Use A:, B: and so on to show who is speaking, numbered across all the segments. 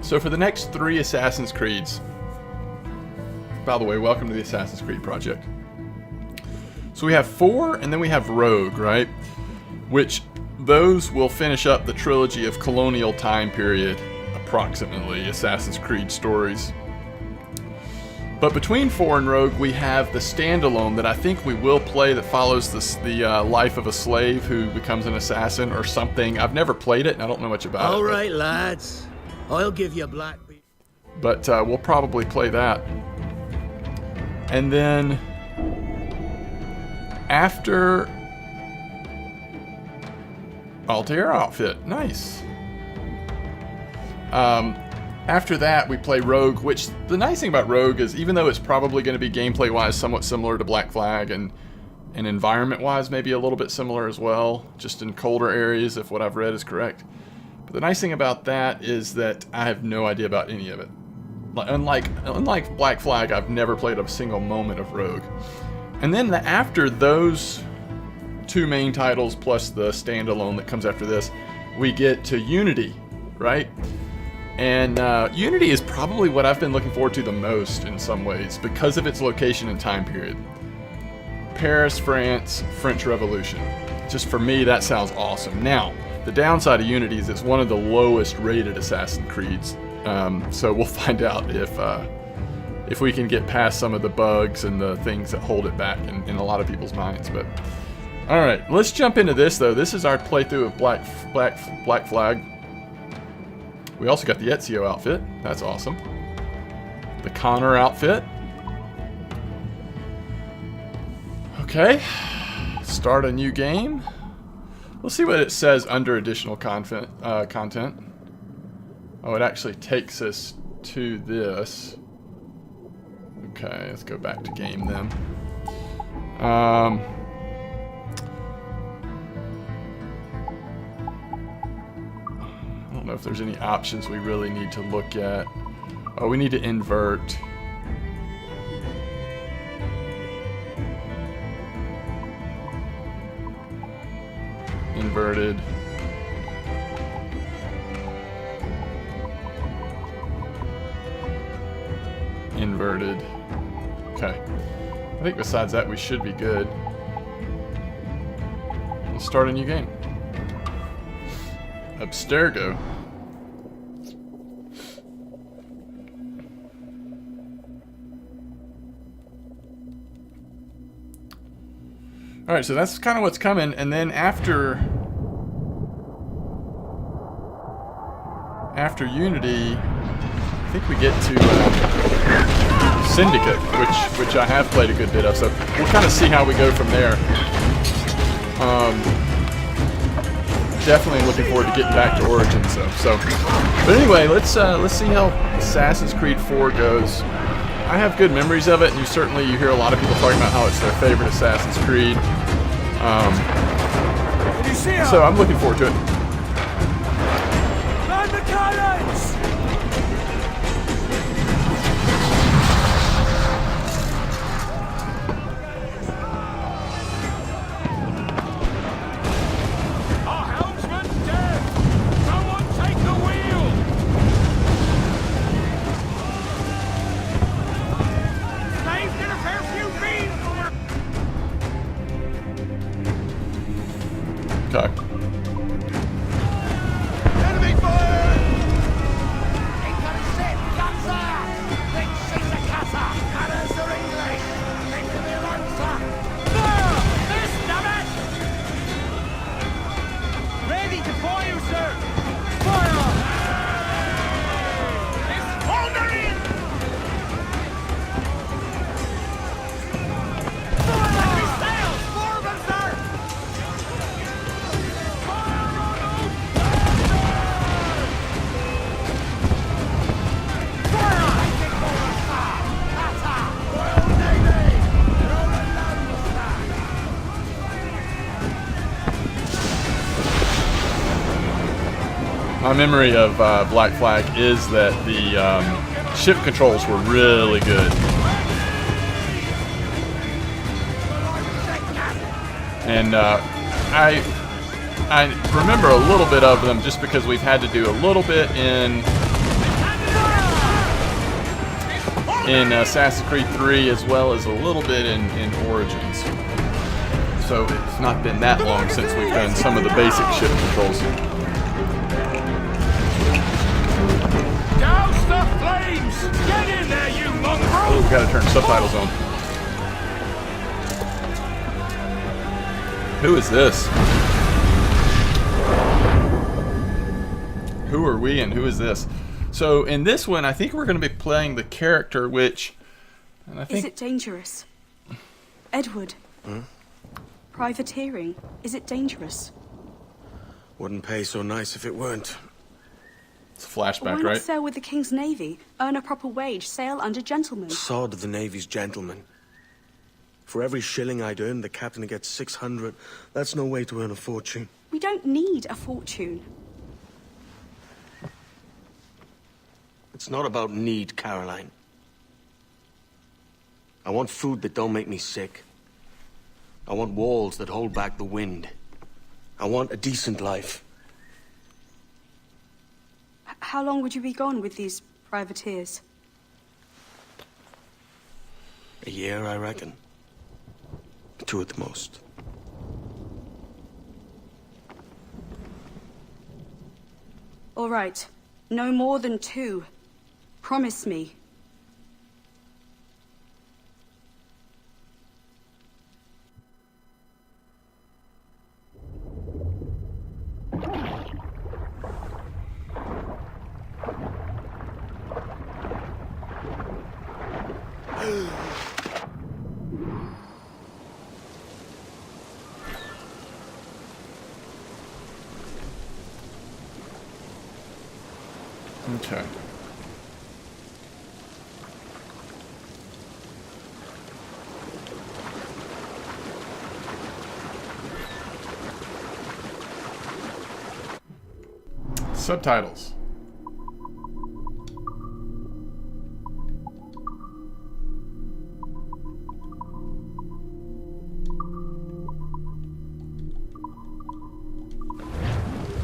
A: So for the next 3 Assassin's Creeds, by the way, welcome to the Assassin's Creed project. So we have 4, and then we have Rogue, right? Which those will finish up the trilogy of colonial time period, approximately, Assassin's Creed stories. But between 4 and Rogue, we have the standalone that I think we will play that follows the life of a slave who becomes an assassin or something. I've never played it, and I don't know much about it.
B: All right, lads. I'll give you Black.
A: But we'll probably play that. And then after Altair outfit, nice. After that, we play Rogue, which the nice thing about Rogue is even though it's probably going to be gameplay-wise somewhat similar to Black Flag and environment-wise maybe a little bit similar as well, just in colder areas if what I've read is correct. But the nice thing about that is that I have no idea about any of it. Unlike Black Flag, I've never played a single moment of Rogue. And then after those 2 main titles plus the standalone that comes after this, we get to Unity, right? And Unity is probably what I've been looking forward to the most in some ways because of its location and time period. Paris, France, French Revolution. Just for me, that sounds awesome. Now, the downside of Unity is it's one of the lowest rated Assassin's Creeds. So we'll find out if we can get past some of the bugs and the things that hold it back in a lot of people's minds. But all right, let's jump into this though. This is our playthrough of Black Flag. We also got the Ezio outfit. That's awesome. The Connor outfit. Okay, start a new game. Let's see what it says under additional content. Oh, it actually takes us to this. Okay, let's go back to game then. I don't know if there's any options we really need to look at. Oh, we need to invert. Inverted. Inverted. Okay. I think besides that we should be good. Let's start a new game. Abstergo. Alright, so that's kind of what's coming, and then after Unity, I think we get to Syndicate, which I have played a good bit of, so we'll kind of see how we go from there. Definitely looking forward to getting back to Origins, so. But anyway, let's see how Assassin's Creed 4 goes. I have good memories of it, and you hear a lot of people talking about how it's their favorite Assassin's Creed. So I'm looking forward to it.
C: Man the cannons! Our helmsman's dead! Someone take the wheel! Saved in a fair few feet!
A: Okay.
C: Enemy fire! Intercept! Casa! Let's see the casa! Cannons are English! Take to the lancer! Fire! This, damn it! Ready to fire, sir! Fire! It's thundering! Fire! Let me sail! Forward, sir!
A: My memory of Black Flag is that the ship controls were really good. And I remember a little bit of them just because we've had to do a little bit in in Assassin's Creed 3 as well as a little bit in Origins. So it's not been that long since we've done some of the basic ship controls.
C: Douse the flames! Get in there, you mongrel!
A: Oh, we gotta turn subtitles on. Who is this? Who are we and who is this? So in this one, I think we're going to be playing the character which... And I think,
D: Is it dangerous? Edward? Privateering. Is it dangerous?
E: Wouldn't pay so nice if it weren't.
A: it's a flashback,
D: Why not
A: right?
D: sail with the King's Navy? Earn a proper wage, sail under gentlemen.
E: Sod the Navy's gentlemen. For every shilling I'd earn, the captain gets 600. That's no way to earn a fortune.
D: We don't need a fortune.
E: It's not about need, Caroline. I want food that don't make me sick. I want walls that hold back the wind. I want a decent life.
D: How long would you be gone with these privateers?
E: A year, I reckon. 2 at the most.
D: All right. No more than 2. Promise me.
A: Okay. Subtitles.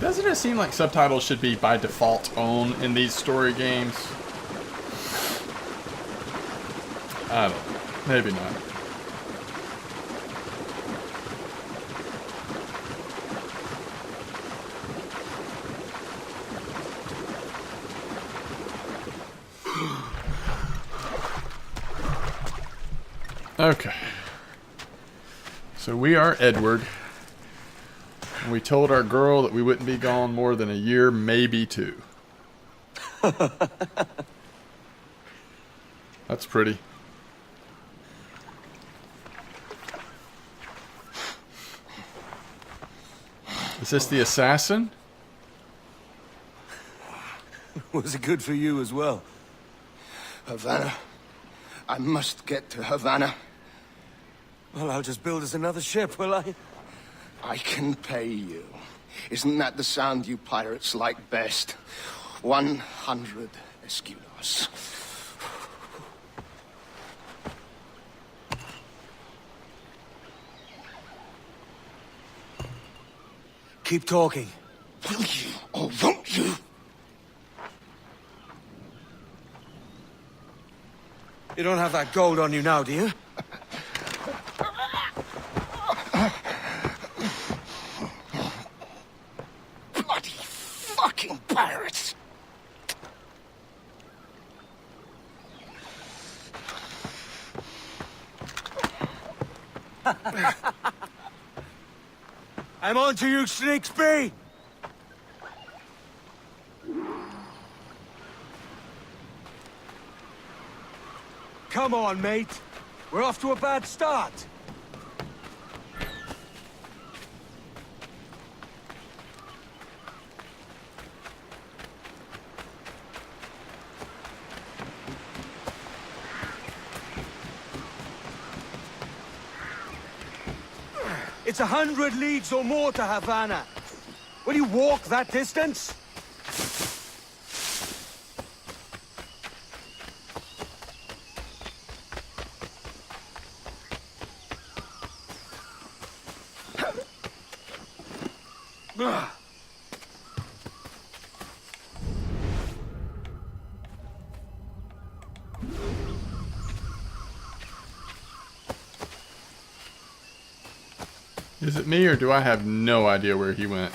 A: Doesn't it seem like subtitles should be by default on in these story games? I don't know. Maybe not. Okay. So we are Edward. And we told our girl that we wouldn't be gone more than a year, maybe 2. That's pretty. Is this the assassin?
E: Was it good for you as well?
F: Havana. I must get to Havana.
E: Well, I'll just build us another ship, will I?
F: I can pay you. Isn't that the sound you pirates like best? 100 escudos.
E: Keep talking.
F: Will you or won't you?
E: You don't have that gold on you now, do you?
F: Bloody fucking pirates!
E: I'm on to you, Snakesby! Come on, mate. We're off to a bad start. It's 100 leagues or more to Havana. Will you walk that distance?
A: Is it me or do I have no idea where he went?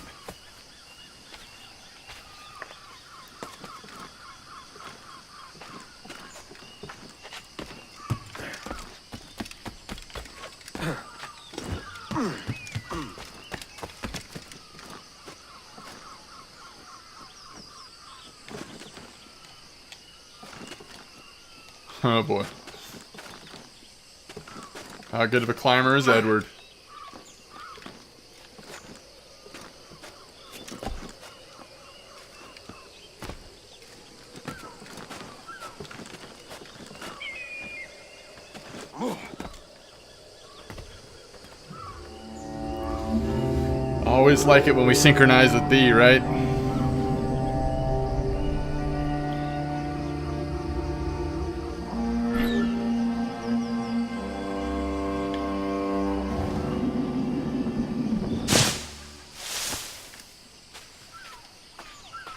A: Oh boy. How good of a climber is Edward? Always like it when we synchronize with thee, right?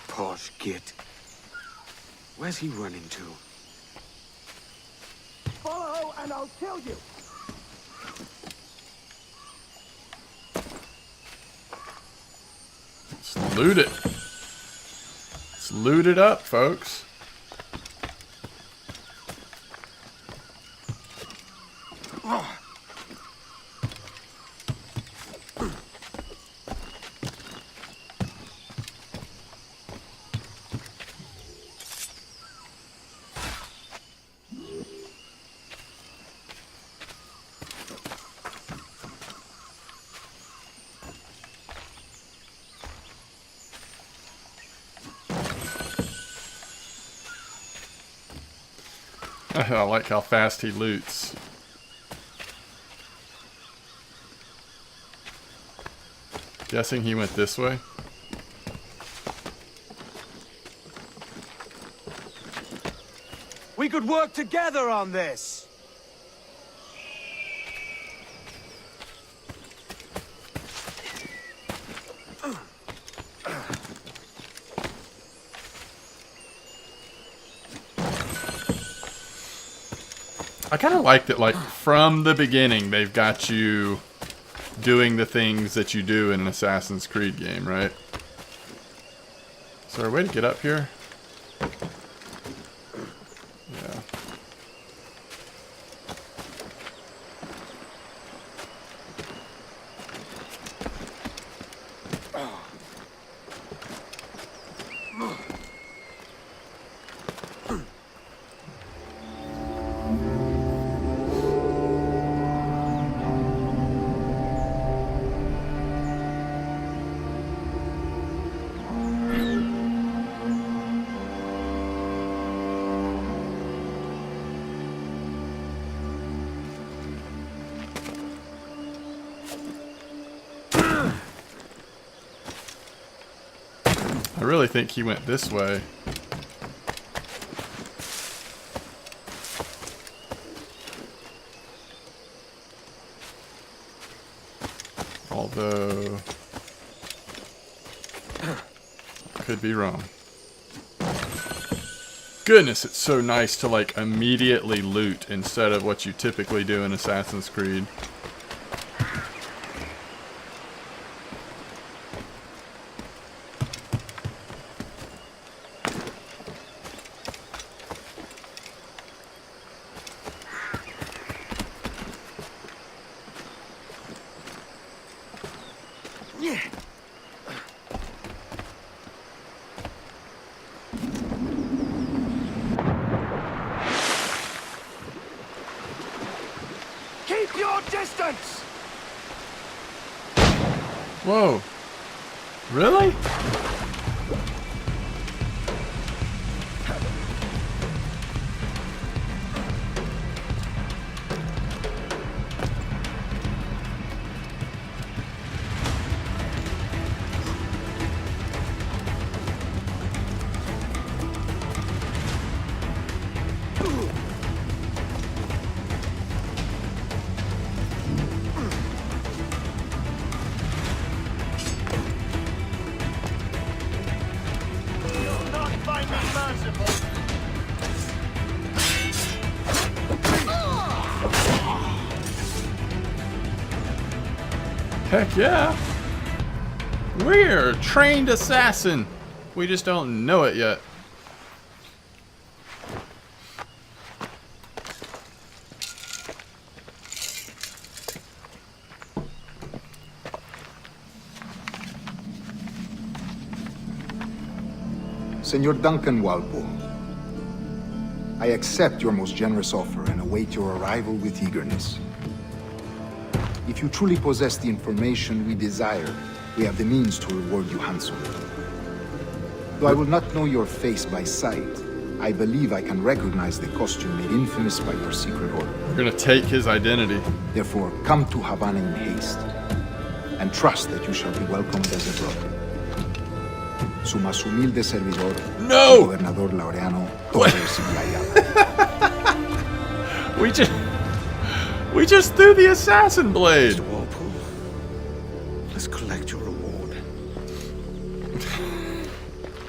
E: Posh git. Where's he running to?
C: Follow and I'll kill you.
A: Let's loot it. Let's loot it up, folks. I like how fast he loots. Guessing he went this way.
G: We could work together on this.
A: I kind of like that, like, from the beginning, they've got you doing the things that you do in an Assassin's Creed game, right? Is there a way to get up here? Yeah. I really think he went this way. Although, could be wrong. Goodness, it's so nice to like immediately loot instead of what you typically do in Assassin's Creed.
C: Keep your distance!
A: Whoa. Really?
C: Not find me merciful!
A: Heck yeah. We're a trained assassin. We just don't know it yet.
H: Senor Duncan Walpole, I accept your most generous offer and await your arrival with eagerness. If you truly possess the information we desire, we have the means to reward you handsomely. Though I will not know your face by sight, I believe I can recognize the costume made infamous by your secret order.
A: We're gonna take his identity.
H: Therefore, come to Havana in haste, and trust that you shall be welcomed as a brother. Su más humilde servidor,
A: No!
H: Gobernador Laureano Torres y Ayala.
A: We just threw the assassin blade.
E: Mr. Walpole, let's collect your reward.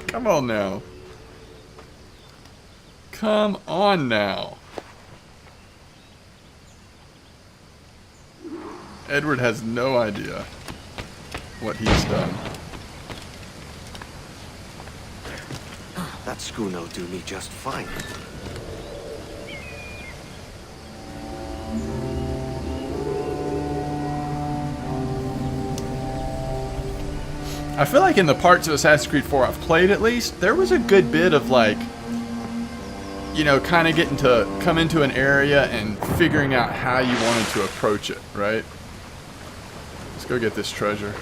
A: Come on now. Come on now. Edward has no idea what he's done.
E: That schooner'll do me just fine.
A: I feel like in the parts of Assassin's Creed 4 I've played at least, there was a good bit of like, you know, kind of getting to come into an area and figuring out how you wanted to approach it, right? Let's go get this treasure.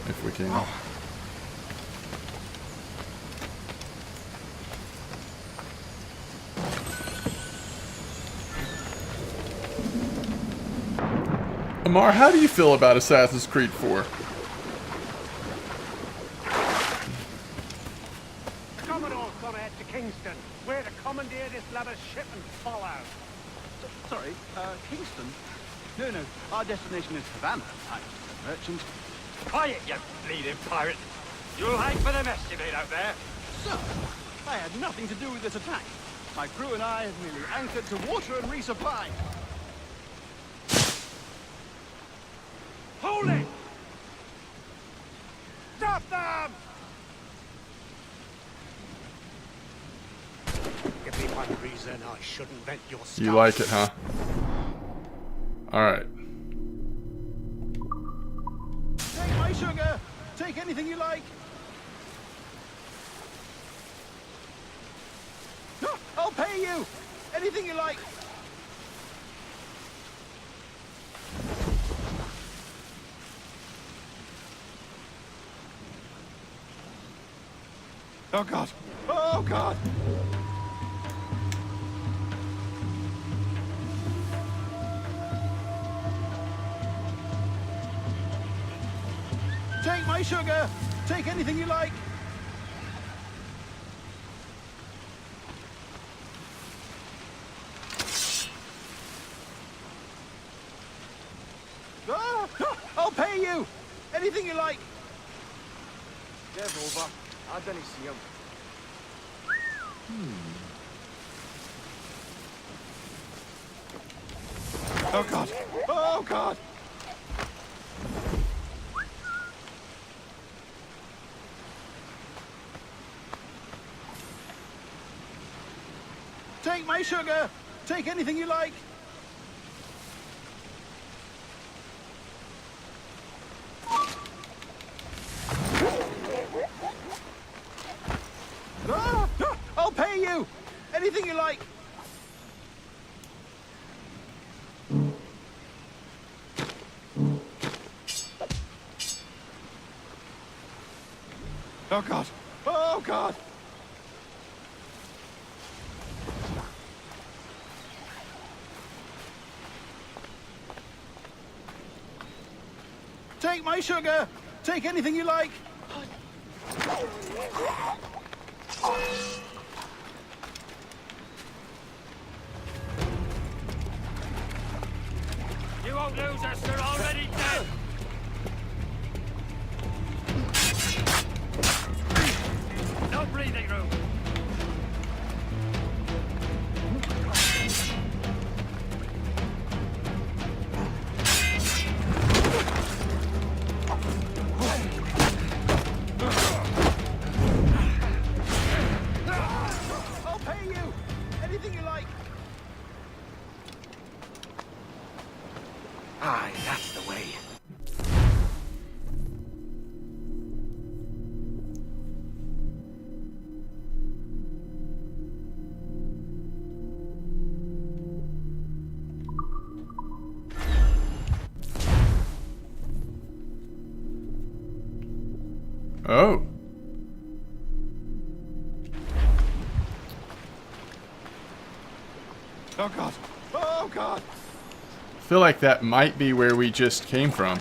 A: If we can. Amar, how do you feel about Assassin's Creed 4?
C: Commodore Conrad to Kingston, where to commandeer this lavish ship and follow.
I: Sorry, Kingston? No, our destination is Havana. I'm a merchant.
C: Quiet, you bleeding pirate. You'll hang for the mess you made out there.
I: Sir, I had nothing to do with this attack. My crew and I have merely anchored to water and resupply.
C: Hold it! Stop them! Give me one reason I shouldn't vent your stuff.
A: You like it, huh? Alright.
I: Take my sugar! Take anything you like! No, I'll pay you! Anything you like! Oh God! Oh God! Take my sugar! Take anything you like! I'll pay you! Anything you like! Careful, but I don't see him. Oh God! Oh God! Take my sugar! Take anything you like! I'll pay you! Anything you like! Oh God! Oh God! Take my sugar! Take anything you like!
C: You won't lose us, they're already dead! No breathing room!
A: Oh.
I: Oh God! Oh God!
A: I feel like that might be where we just came from.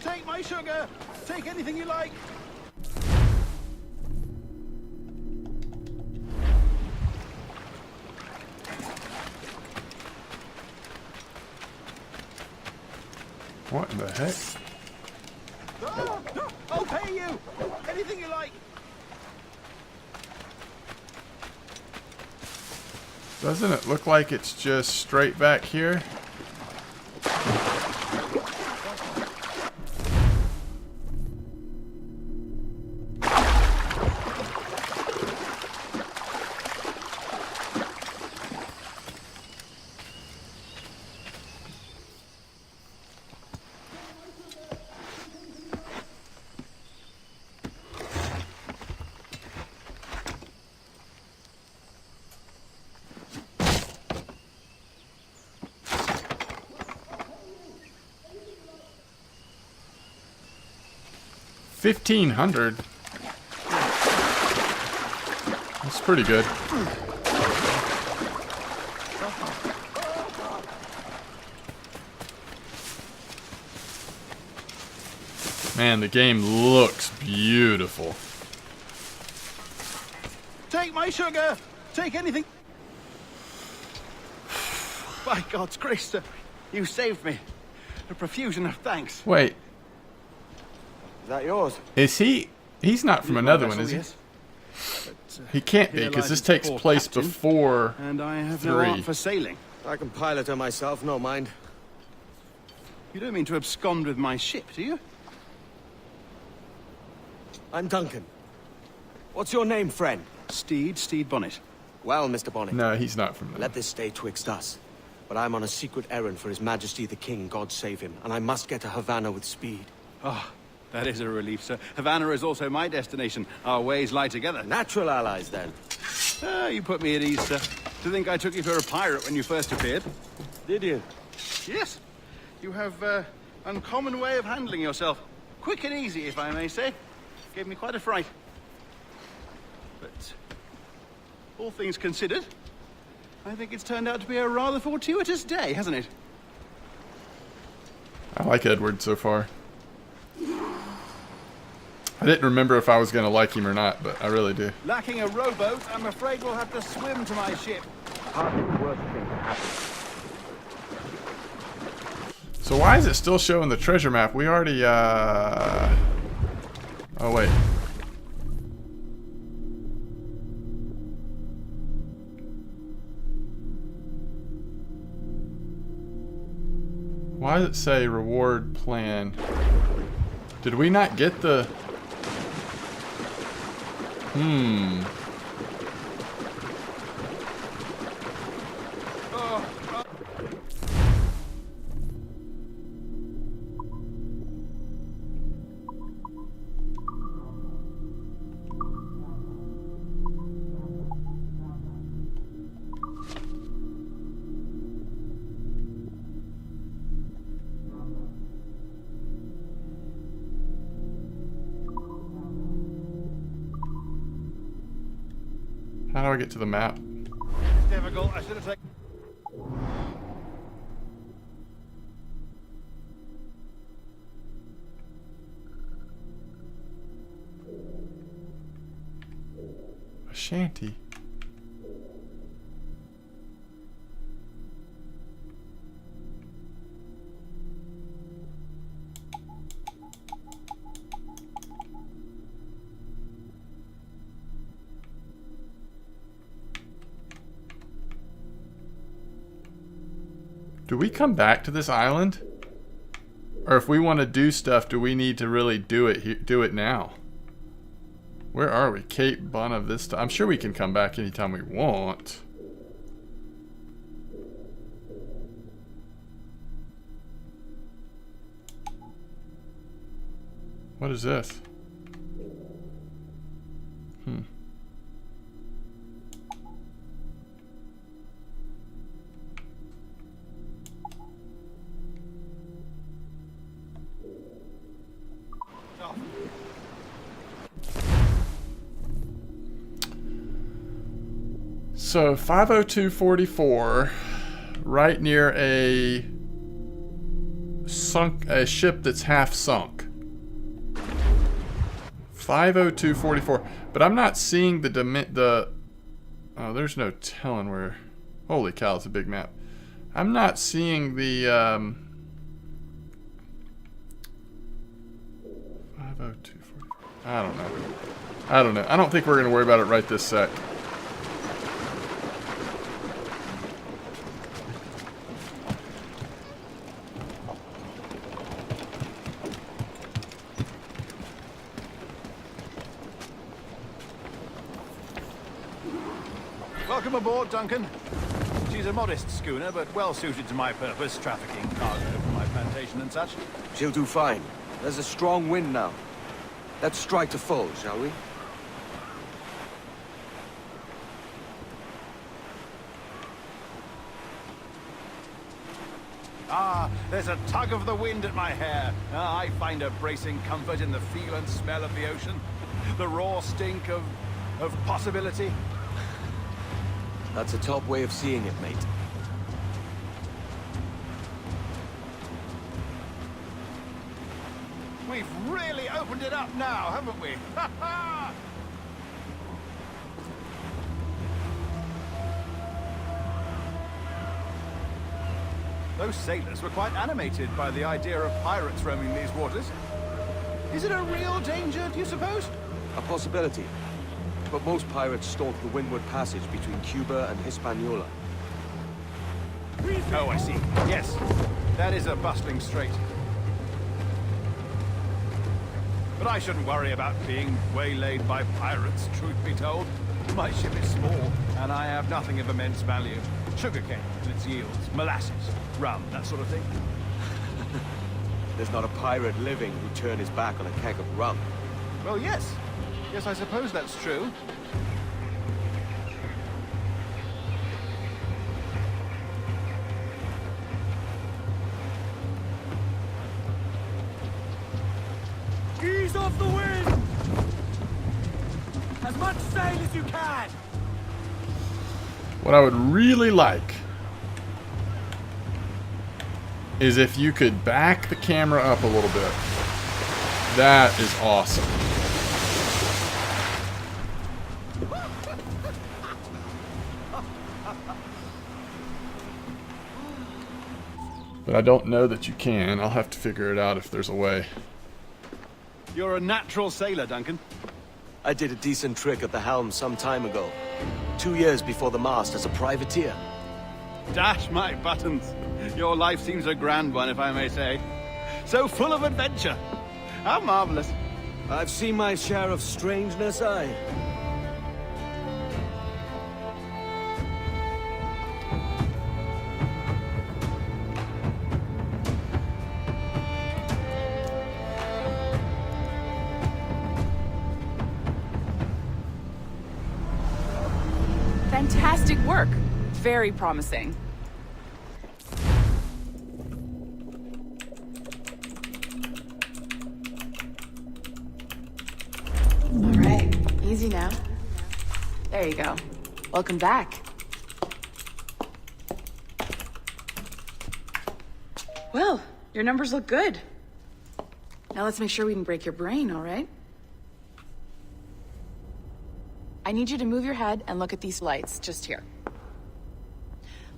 I: Take my sugar! Take anything you like!
A: What in the heck?
I: I'll pay you! Anything you like!
A: Doesn't it look like it's just straight back here? $1,500. That's pretty good. Man, the game looks beautiful.
I: Take my sugar! Take anything! By God's grace, sir, you saved me. A profusion of thanks.
A: Wait,
E: Is that yours?
A: is he? He's not from another one, is he?
I: Yes. But,
A: He can't be,
I: here
A: because
I: lies
A: this
I: its
A: takes
I: poor
A: place
I: captain,
A: before.
I: And I have no
A: 3.
I: art for sailing.
E: I can pilot her myself, no mind.
I: You don't mean to abscond with my ship, do you?
E: I'm Duncan. What's your name, friend?
I: Steed Bonnet.
E: Well, Mr. Bonnet,
A: No, he's not from there.
E: let this stay twixt us. But I'm on a secret errand for His Majesty the King, God save him, and I must get to Havana with speed.
I: Ah, that is a relief, sir. Havana is also my destination. Our ways lie together.
E: Natural allies, then.
I: Ah, you put me at ease, sir. To think I took you for a pirate when you first appeared.
E: Did you?
I: Yes. You have, uncommon way of handling yourself. Quick and easy, if I may say. Gave me quite a fright. But, all things considered, I think it's turned out to be a rather fortuitous day, hasn't it?
A: I like Edward so far. I didn't remember if I was going to like him or not, but I really do.
I: Lacking a rowboat, I'm afraid we'll have to swim to my ship.
E: Hardly the worst thing to happen.
A: So why is it still showing the treasure map? We already, Oh, wait. Why does it say reward plan? Did we not get the... How do I get to the map?
I: It's difficult. I should have taken...
A: Ashanti. Do we come back to this island? Or if we want to do stuff, do we need to really do it now? Where are we? Cape Bonavista. I'm sure we can come back anytime we want. What is this? So 50244, right near a ship that's half sunk. 50244, but I'm not seeing the oh, there's no telling where. Holy cow, it's a big map. I'm not seeing the 50244. I don't know. I don't think we're gonna worry about it right this sec.
I: Welcome aboard, Duncan. She's a modest schooner, but well suited to my purpose, trafficking cargo from my plantation and such.
G: She'll do fine. There's a strong wind now. Let's strike to full, shall we?
I: Ah, there's a tug of the wind at my hair. I find a bracing comfort in the feel and smell of the ocean. The raw stink of possibility.
G: That's a top way of seeing it, mate.
I: We've really opened it up now, haven't we? Ha ha! Those sailors were quite animated by the idea of pirates roaming these waters. Is it a real danger, do you suppose?
G: A possibility. But most pirates stalk the windward passage between Cuba and Hispaniola.
I: Oh, I see. Yes, that is a bustling strait. But I shouldn't worry about being waylaid by pirates, truth be told. My ship is small, and I have nothing of immense value. Sugarcane and its yields, molasses, rum, that sort of thing.
G: There's not a pirate living who'd turn his back on a keg of rum.
I: Well, yes. Yes, I suppose that's true.
C: Ease off the wind! As much sail as you can!
A: What I would really like is if you could back the camera up a little bit. That is awesome. But I don't know that you can. I'll have to figure it out if there's a way.
I: You're a natural sailor, Duncan.
G: I did a decent trick at the helm some time ago. 2 years before the mast as a privateer.
I: Dash my buttons. Your life seems a grand one, if I may say. So full of adventure. How marvelous.
G: I've seen my share of strangeness, aye.
J: Fantastic work. Very promising. All right, easy now. There you go. Welcome back. Well, your numbers look good. Now let's make sure we can break your brain, all right? I need you to move your head and look at these lights just here.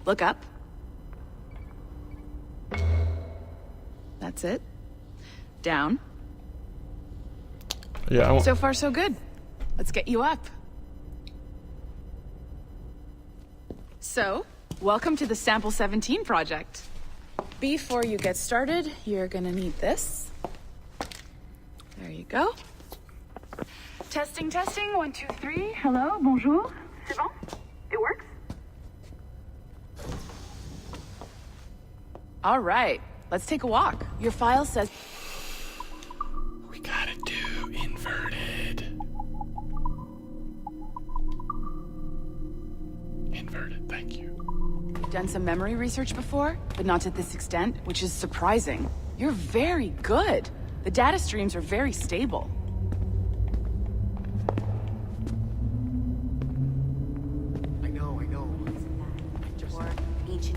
J: Look up. That's it. Down.
A: Yeah,
J: So far, so good. Let's get you up. So, welcome to the Sample 17 project. Before you get started, you're gonna need this. There you go. Testing, testing, 1, 2, 3. Hello, bonjour. C'est bon? It works? All right, let's take a walk. Your file says...
A: we gotta do inverted. Inverted, thank you.
J: You've done some memory research before, but not to this extent, which is surprising. You're very good. The data streams are very stable.
F: I know.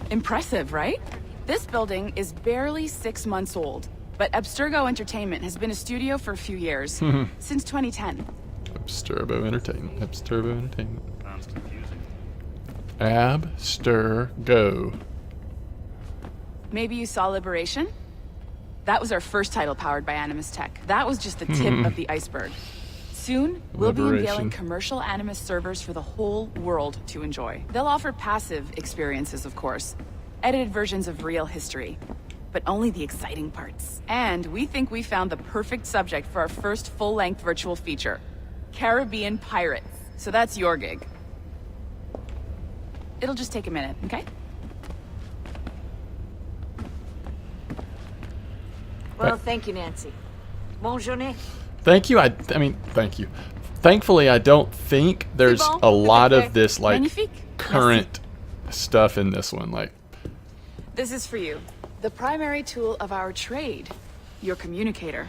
J: Impressive, right? This building is barely 6 months old, but Abstergo Entertainment has been a studio for a few years, since 2010.
A: Abstergo Entertainment. Abstergo Entertainment. Sounds confusing. Abstergo.
J: Maybe you saw Liberation? That was our first title powered by Animus Tech. That was just the tip of the iceberg. Soon, we'll be unveiling commercial Animus servers for the whole world to enjoy. They'll offer passive experiences, of course. Edited versions of real history. But only the exciting parts. And we think we found the perfect subject for our first full-length virtual feature. Caribbean Pirates. So that's your gig. It'll just take a minute, okay?
K: Well, thank you, Nancy. Bonne journée.
A: Thank you. I mean, thank you. Thankfully, I don't think there's a lot of this like current stuff in this one. Like,
J: this is for you. The primary tool of our trade, your communicator.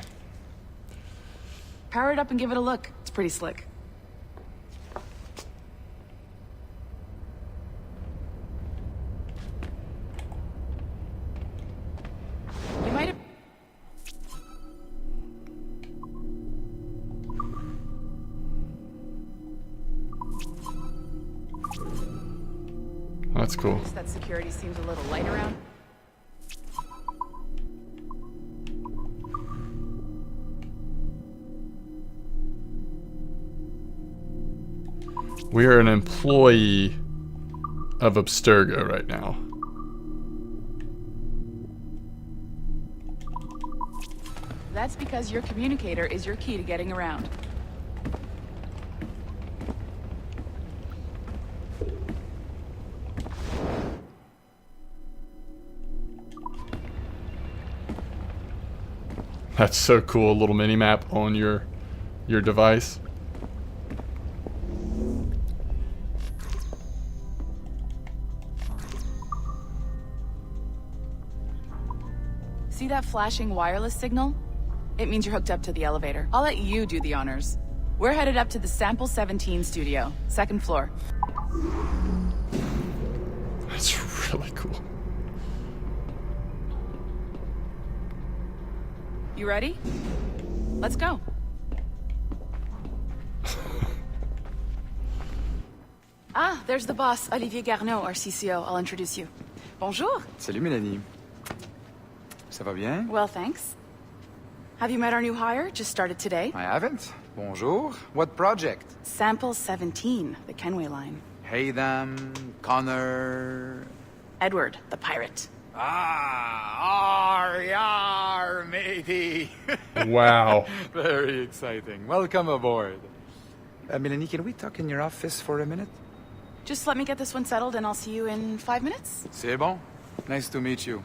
J: Power it up and give it a look. It's pretty slick. You might have...
A: That's cool.
J: That security seems a little light around.
A: We are an employee of Abstergo right now.
J: That's because your communicator is your key to getting around.
A: That's so cool, a little mini map on your device.
J: See that flashing wireless signal? It means you're hooked up to the elevator. I'll let you do the honors. We're headed up to the Sample 17 studio, 2nd floor.
A: That's really cool.
J: You ready? Let's go. Ah, there's the boss, Olivier Garneau, our CCO. I'll introduce you. Bonjour.
L: Salut, Mélanie. Ça va bien?
J: Well, thanks. Have you met our new hire? Just started today.
L: I haven't. Bonjour. What project?
J: Sample 17, the Kenway line.
L: Haytham, Connor...
J: Edward, the pirate.
L: Ah, yar, matey.
A: Wow.
L: Very exciting. Welcome aboard. Mélanie, can we talk in your office for a minute?
J: Just let me get this one settled and I'll see you in 5 minutes.
L: C'est bon. Nice to meet you.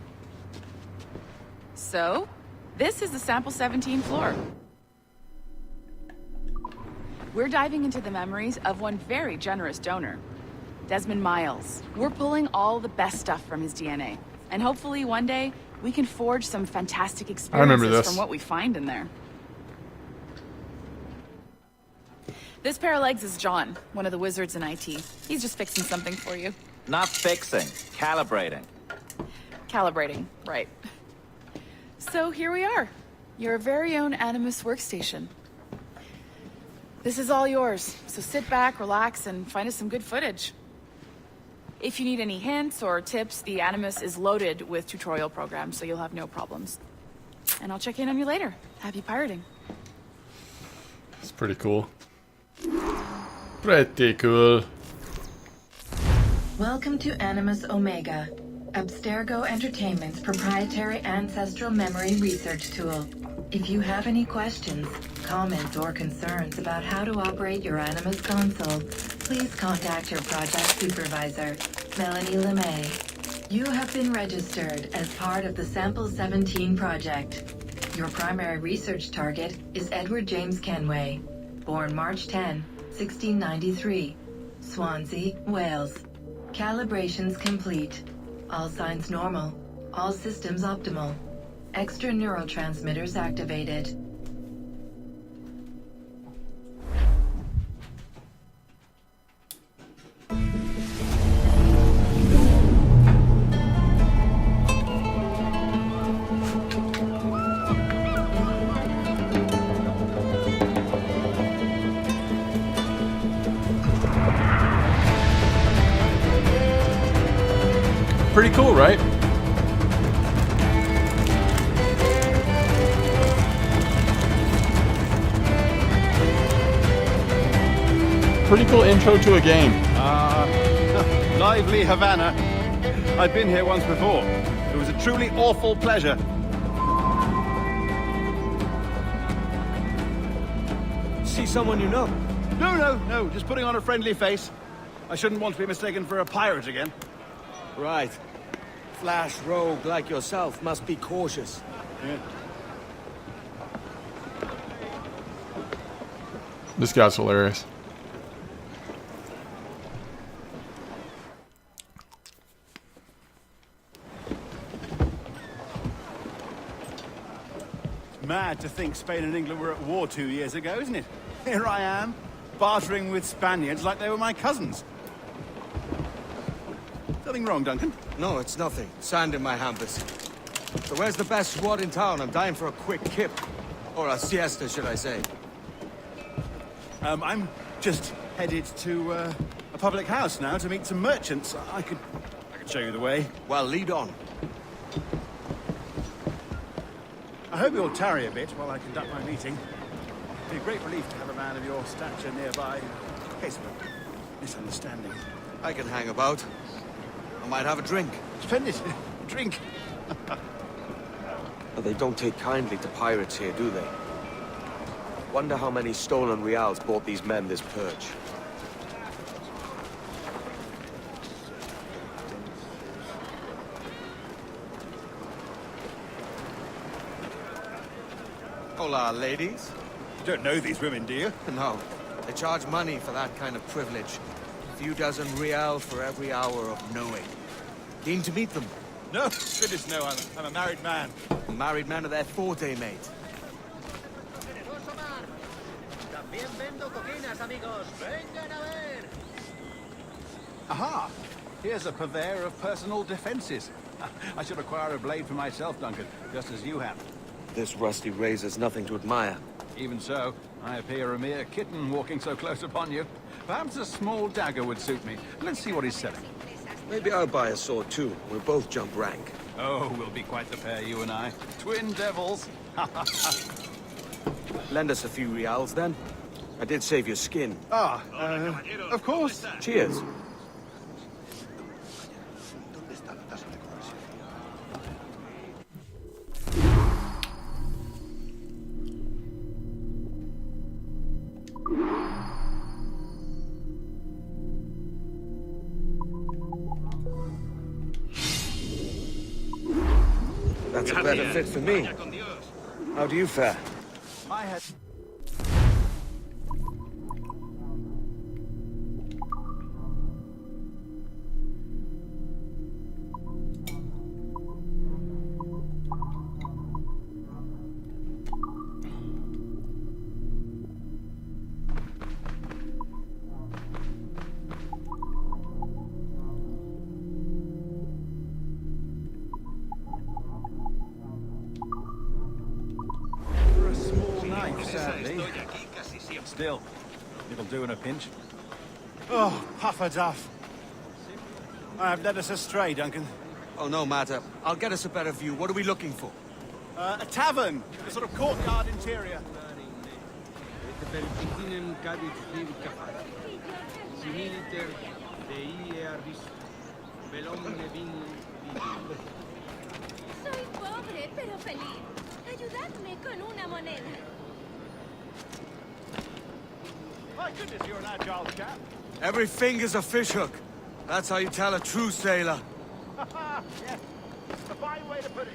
J: So, this is the Sample 17 floor. We're diving into the memories of one very generous donor, Desmond Miles. We're pulling all the best stuff from his DNA. And hopefully one day, we can forge some fantastic experiences from what we find in there. This pair of legs is John, one of the wizards in IT. He's just fixing something for you.
M: Not fixing, calibrating.
J: Calibrating, right. So here we are, your very own Animus workstation. This is all yours, so sit back, relax, and find us some good footage. If you need any hints or tips, the Animus is loaded with tutorial programs, so you'll have no problems. And I'll check in on you later. Happy pirating.
A: It's pretty cool. Pretty cool.
N: Welcome to Animus Omega, Abstergo Entertainment's proprietary ancestral memory research tool. If you have any questions, comments, or concerns about how to operate your Animus console, please contact your project supervisor, Melanie LeMay. You have been registered as part of the Sample 17 project. Your primary research target is Edward James Kenway, born March 10, 1693, Swansea, Wales. Calibrations complete. All signs normal. All systems optimal. Extra neurotransmitters activated.
A: Pretty cool, right? Pretty cool intro to a game.
I: Lively Havana. I've been here once before. It was a truly awful pleasure.
G: See someone you know?
I: No, just putting on a friendly face. I shouldn't want to be mistaken for a pirate again.
G: Right. Flash rogue like yourself must be cautious.
I: Yeah.
A: This guy's hilarious.
I: Mad to think Spain and England were at war 2 years ago, isn't it? Here I am, bartering with Spaniards like they were my cousins. Something wrong, Duncan?
G: No, it's nothing. Sand in my hampers. So where's the best squad in town? I'm dying for a quick kip. Or a siesta, should I say.
I: I'm just headed to a public house now to meet some merchants. I could show you the way.
G: Well, lead on.
I: I hope you'll tarry a bit while I conduct my meeting. It'd be a great relief to have a man of your stature nearby, in case of a misunderstanding.
G: I can hang about. I might have a drink.
I: Splendid. Drink.
G: But they don't take kindly to pirates here, do they? Wonder how many stolen reals bought these men this perch. Hola, ladies.
I: You don't know these women, do you?
G: No. They charge money for that kind of privilege. A few dozen real for every hour of knowing. Keen to meet them?
I: No, goodness no, I'm a married man.
G: A married man of their forte, mate.
I: Aha! Here's a purveyor of personal defenses. I should acquire a blade for myself, Duncan, just as you have.
G: This rusty razor's nothing to admire.
I: Even so, I appear a mere kitten walking so close upon you. Perhaps a small dagger would suit me. Let's see what he's selling.
G: Maybe I'll buy a sword too. We'll both jump rank.
I: Oh, we'll be quite the pair, you and I. Twin devils.
G: Lend us a few reals, then. I did save your skin.
I: Of course.
G: Cheers. That's a better fit for me. How do you fare?
I: I had... sadly. Still, it'll do in a pinch. Oh, puffer duff. I have led us astray, Duncan.
G: Oh, no matter. I'll get us a better view. What are we looking for?
I: A tavern, a sort of courtyard interior.
O: Soy pobre, pero feliz. Ayudadme con una moneda.
I: My goodness, you're an agile chap.
G: Every finger's a fishhook. That's how you tell a true sailor.
I: Yes, a fine way to put it.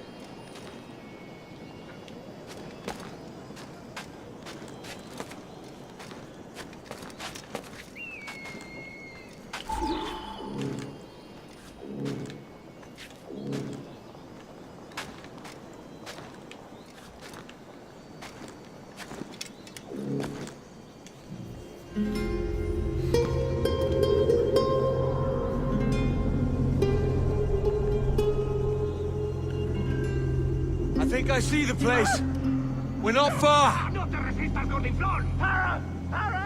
G: I think I see the place. We're not far.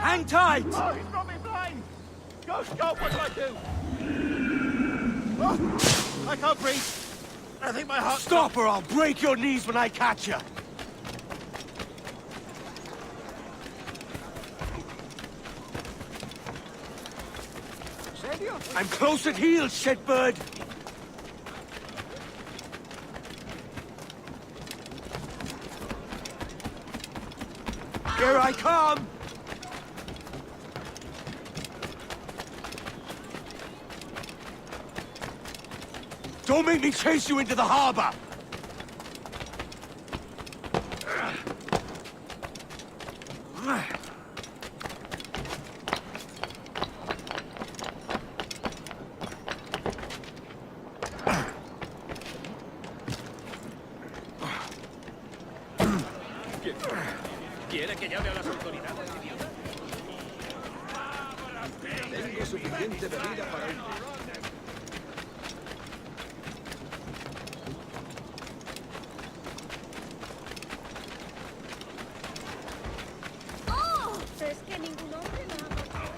G: Hang tight!
I: Oh, he's brought me blind! Go, what do I do? Oh, I can't breathe. I think my heart...
E: Stop or I'll break your knees when I catch you! I'm close at heel, shitbird! Here I come! Don't make me chase you into the harbor!
C: ¿Quiere que llame a las autoridades, idiota?
B: Tengo suficiente bebida para un...
O: ¡Oh! Es que ningún hombre me ha matado.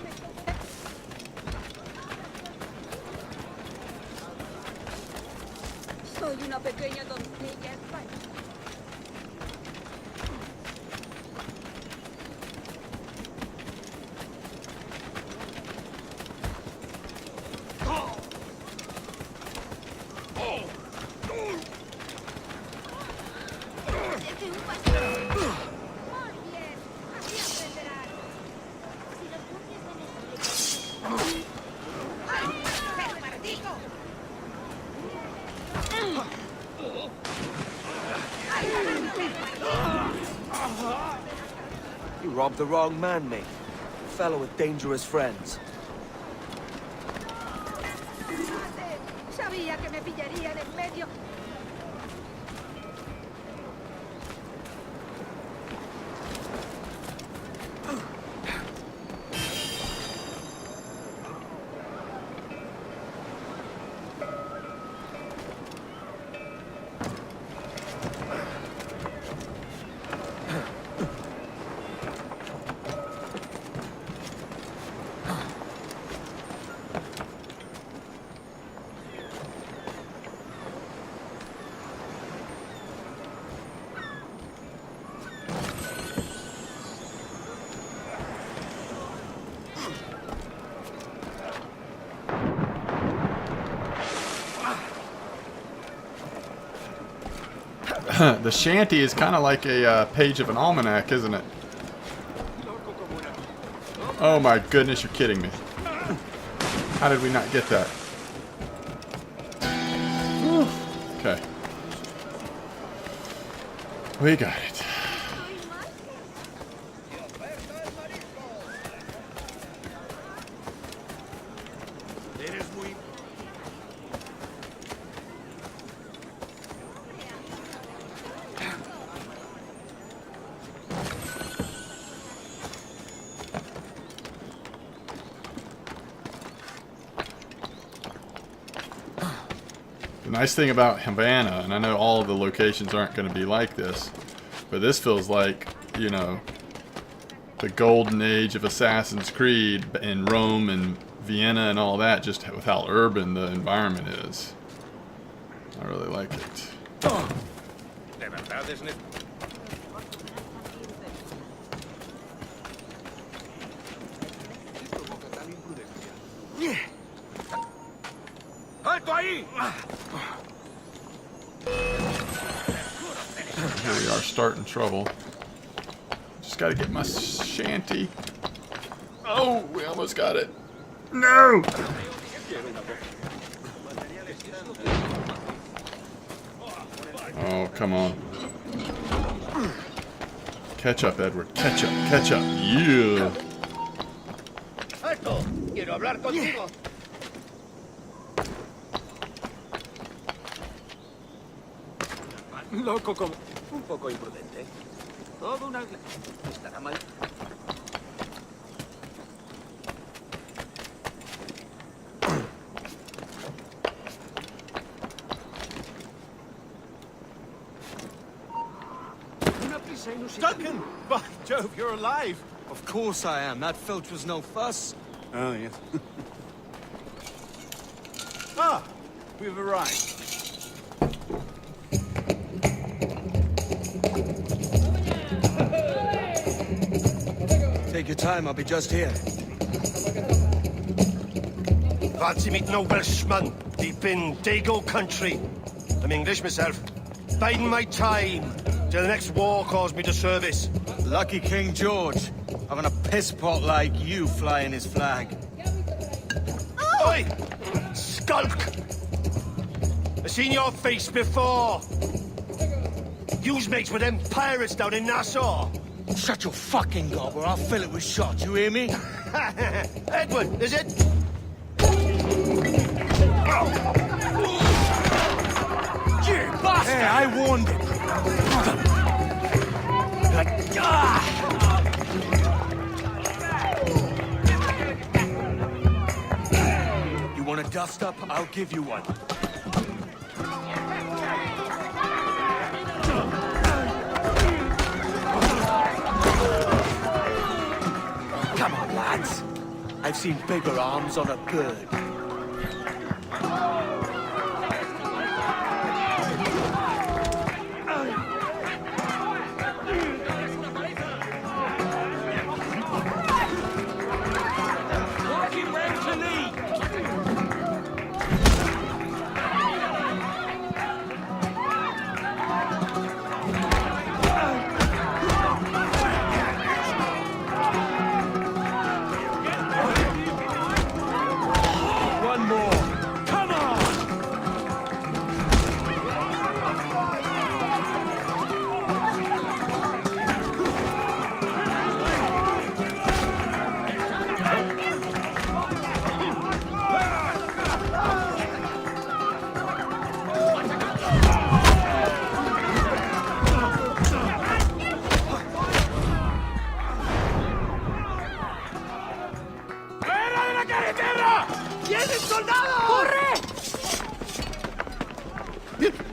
O: Soy una pequeña doncella española.
E: You robbed the wrong man, mate. A fellow with dangerous friends.
O: Sabía que me pillarían en medio.
A: The shanty is kind of like a page of an almanac, isn't it? Oh my goodness, you're kidding me. How did we not get that? Okay. We got it. The nice thing about Havana, and I know all of the locations aren't going to be like this, but this feels like, you know, the golden age of Assassin's Creed in Rome and Vienna and all that, just with how urban the environment is. I really like it.
C: De verdad es
I: ¡Alto ahí!
A: Here we are, starting trouble. Just gotta get my shanty. Oh, we almost got it. No! Oh, come on. Catch up, Edward. Catch up, catch up. Yeah.
C: ¡Alto! ¡Quiero hablar contigo!
B: Loco como... Un poco imprudente. Todo una... Estará mal.
I: Duncan! By Jove, you're alive!
G: Of course I am. That filch was no fuss.
I: Oh, yes. Ah! We've arrived.
G: Take your time, I'll be just here.
F: Fancy meeting no Welshman deep in Dago country. I'm English myself. Biding my time till the next war calls me to service.
G: Lucky King George, having a piss pot like you flying his flag.
F: Oi! Skulk! I've seen your face before. You's mates with them pirates down in Nassau.
G: Shut your fucking gob or I'll fill it with shot, you hear me?
F: Edward, is it?
G: You bastard! Hey, I warned him. You want a dust up? I'll give you one. Come on, lads. I've seen bigger arms on a bird.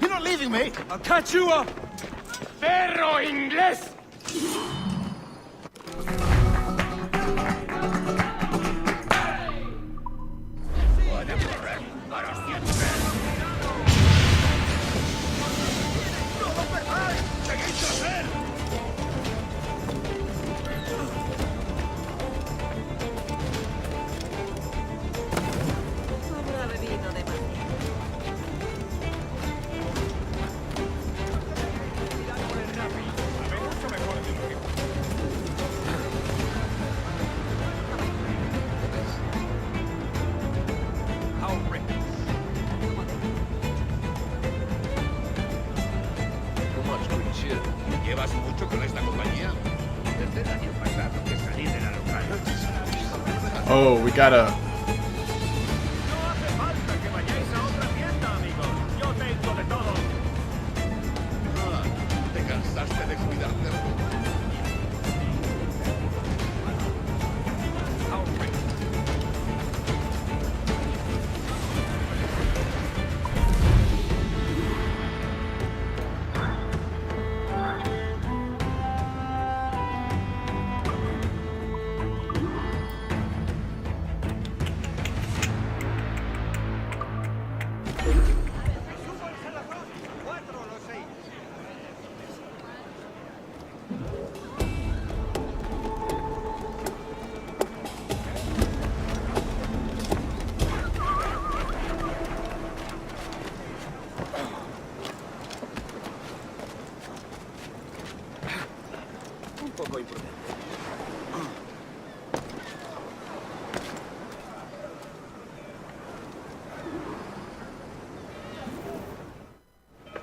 F: You're not leaving me.
G: I'll catch you up.
F: Perro inglés.
C: ¿Llevas mucho con esta compañía? Desde el año pasado que salí de la local.
A: Oh, we gotta...
C: ¿Te cansaste de cuidarte?
B: Un poco imprudente.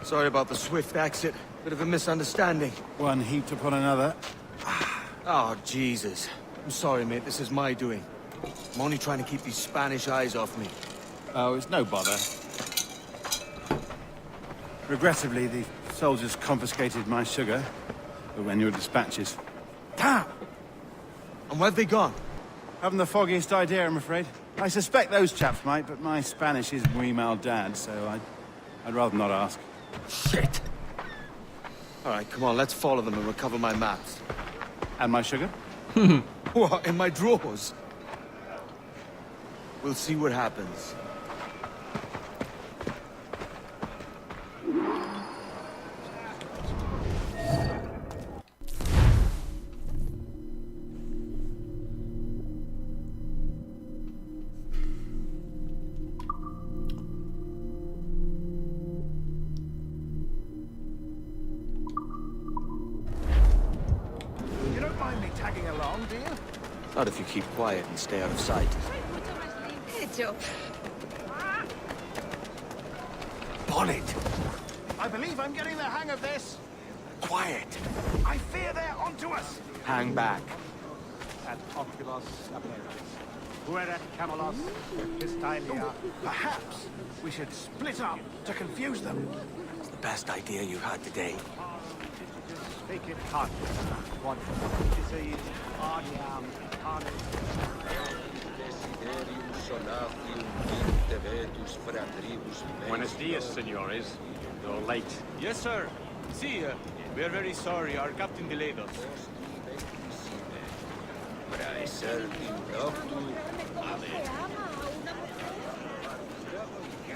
G: Sorry about the swift exit. Bit of a misunderstanding.
I: One heaped upon another.
G: Oh, Jesus. I'm sorry, mate. This is my doing. I'm only trying to keep these Spanish eyes off me.
I: Oh, it's no bother. Regrettably, the soldiers confiscated my sugar when your dispatches.
G: Damn! And where've they gone?
I: Haven't the foggiest idea, I'm afraid. I suspect those chaps might, but my Spanish is muy mal dad, so I'd rather not ask.
G: Shit! All right, come on, let's follow them and recover my maps.
I: And my sugar?
G: What, in my drawers? We'll see what happens.
I: deal?
E: Not if you keep quiet and stay out of sight.
O: Hecho.
E: Bonnet!
I: I believe I'm getting the hang of this.
E: Quiet!
I: I fear they're onto us.
E: Hang back.
I: At Oculos Apleris. Fueret Camelos, Pistylia. Perhaps we should split up to confuse them.
E: It's the best idea you've had today.
I: Speak it hard. What disease? Ardiam,
P: Buenos dias, senores. You're late.
Q: Yes, sir. See, we are very sorry. Our captain delayed us.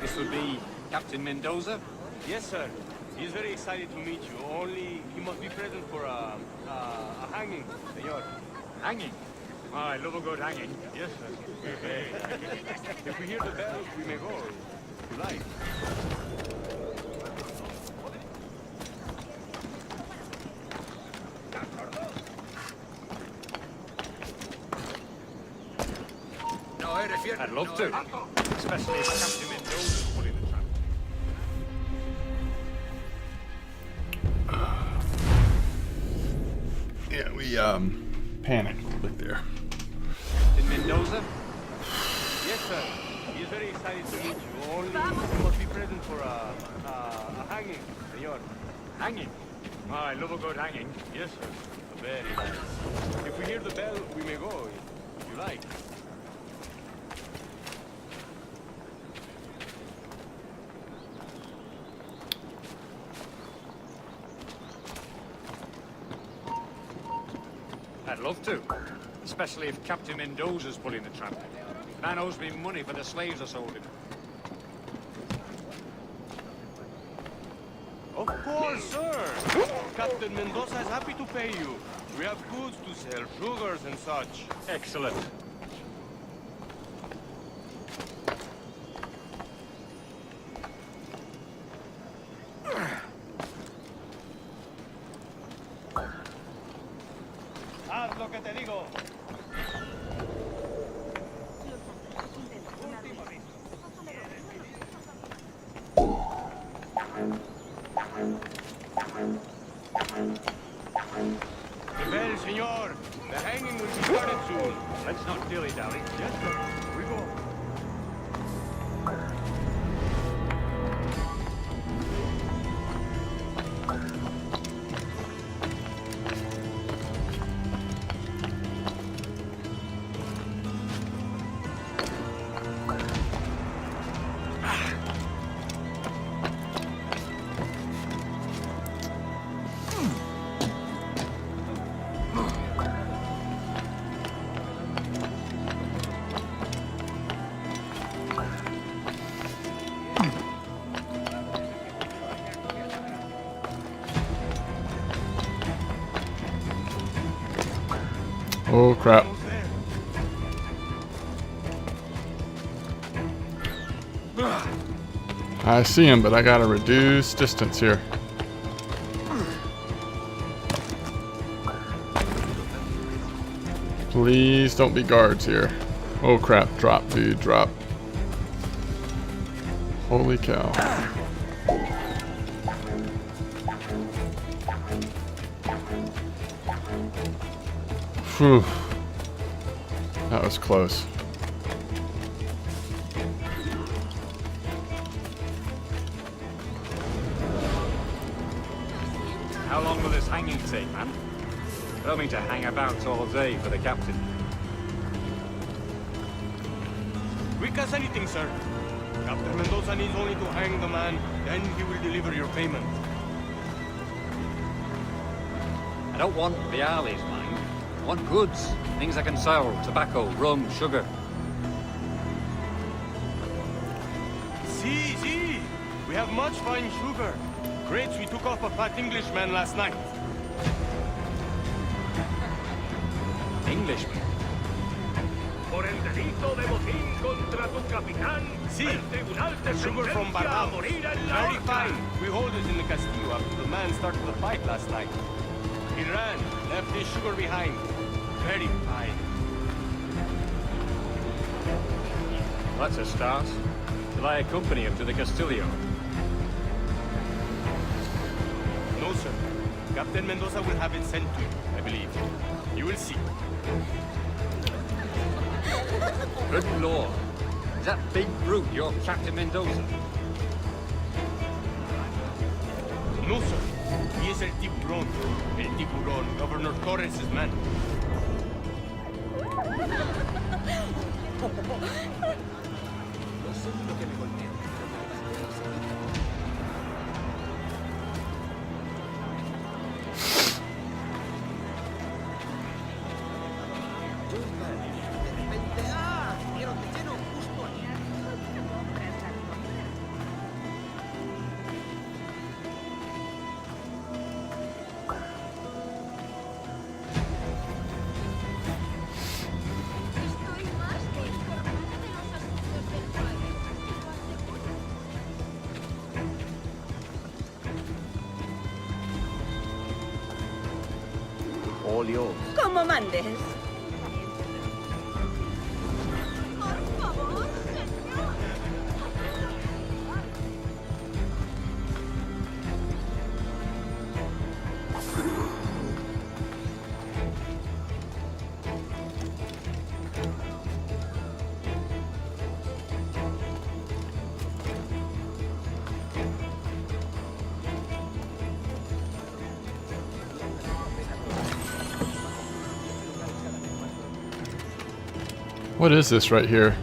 P: This would be Captain Mendoza?
Q: Yes, sir. He's very excited to meet you. Only he must be present for a hanging, senor.
P: Hanging? Oh, I love a good hanging.
Q: Yes, sir. If we hear the bell, we may go. If you like.
P: I'd love to. Especially if Captain Mendoza's pulling the trap.
A: Yeah, we panicked a little bit there.
P: Captain Mendoza?
Q: Yes, sir. He's very excited to meet you. Only he must be present for a hanging, senor.
P: Hanging? Oh, I love a good hanging.
Q: Yes, sir. Very nice. If we hear the bell, we may go. If you like.
P: I'd love to. Especially if Captain Mendoza's pulling the trap. Man owes me money for the slaves I sold him.
Q: Of course, sir. Captain Mendoza is happy to pay you. We have goods to sell, sugars and such.
P: Excellent.
Q: Haz lo que te digo. The bell, senor. The hanging will be started soon.
P: Let's not dilly-dally.
Q: Yes, sir. We go.
A: Oh crap. I see him, but I gotta reduce distance here. Please don't be guards here. Oh crap, drop, dude, drop. Holy cow. Whew. That was close.
P: How long will this hanging take, man? I don't mean to hang about all day for the captain.
Q: Quick as anything, sir. Captain Mendoza needs only to hang the man, then he will deliver your payment.
P: I don't want the alleys, mind. I want goods. Things I can sell. Tobacco, rum, sugar.
Q: See. We have much fine sugar. Crates we took off a fat Englishman last night.
P: Englishman?
C: Por el delito de botín contra tu capitán,
Q: See,
C: el tribunal te
Q: sugar from
C: sentencia a
Q: Barbados.
C: morir en la
Q: Very
C: horca.
Q: fine. We hold it in the Castillo after the man started the fight last night. He ran, left his sugar behind. Very fine.
P: That's a start. Shall I accompany him to the Castillo?
Q: No, sir. Captain Mendoza will have it sent to you, I believe. You will see.
P: Good lord. Is that big brute your Captain Mendoza?
Q: No, sir. He is El Tiburón. El Tiburón, Governor Torres' man.
B: All yours.
K: Como mandes.
A: What is this right here?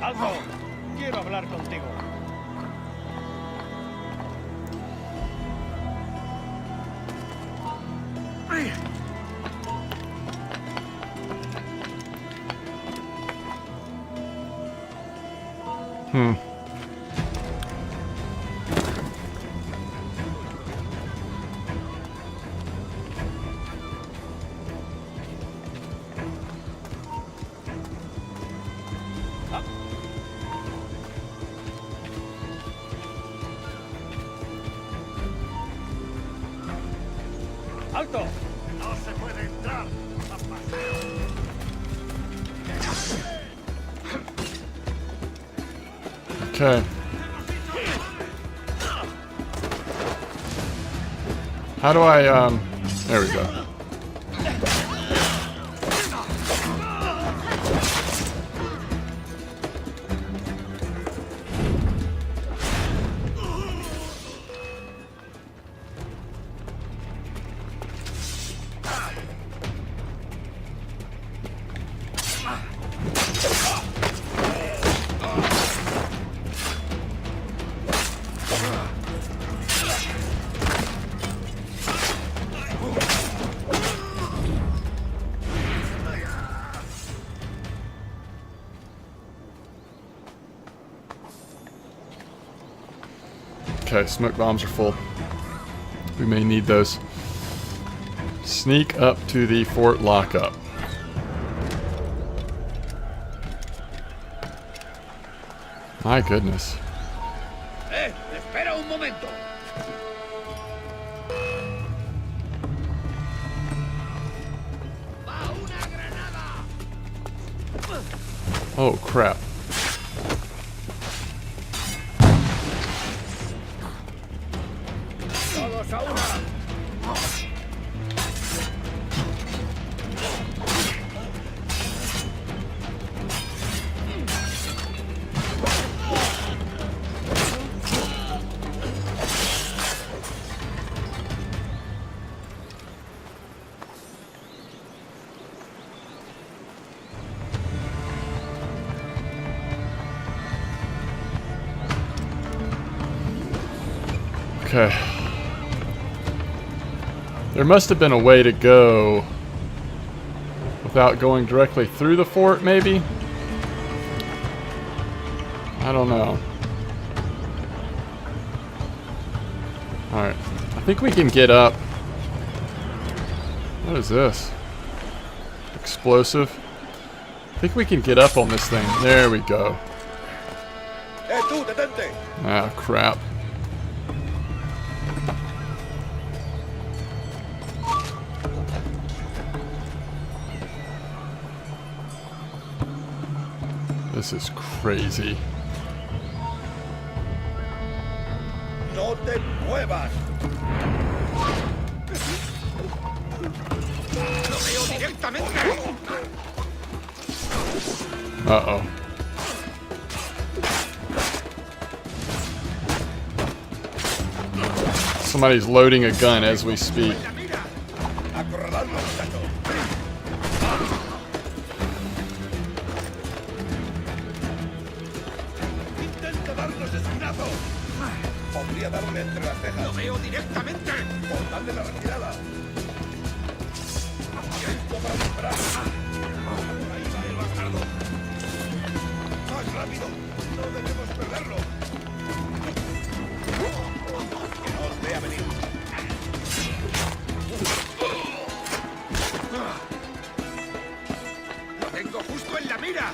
I: Alto, quiero hablar contigo. ¡Alto! No se puede entrar a paseo.
A: Okay. How do I, there we go. Okay, smoke bombs are full. We may need those. Sneak up to the fort lockup. My goodness.
C: Espera un momento. Va una granada.
A: Oh crap.
C: Todos a una.
A: Okay. There must have been a way to go without going directly through the fort, maybe? I don't know. Alright. I think we can get up. What is this? Explosive? I think we can get up on this thing. There we go. Ah, crap. This is crazy.
C: No te muevas. Lo veo directamente.
A: Uh-oh. Somebody's loading a gun as we speak.
C: Intenta darnos espinazo. Podría darle entre las cejas. Lo veo directamente. Cortarle la retirada. Tiempo para disparar. Por ahí va el bastardo. Más rápido. No debemos perderlo. Que no os vea venir. Lo tengo justo en la mira.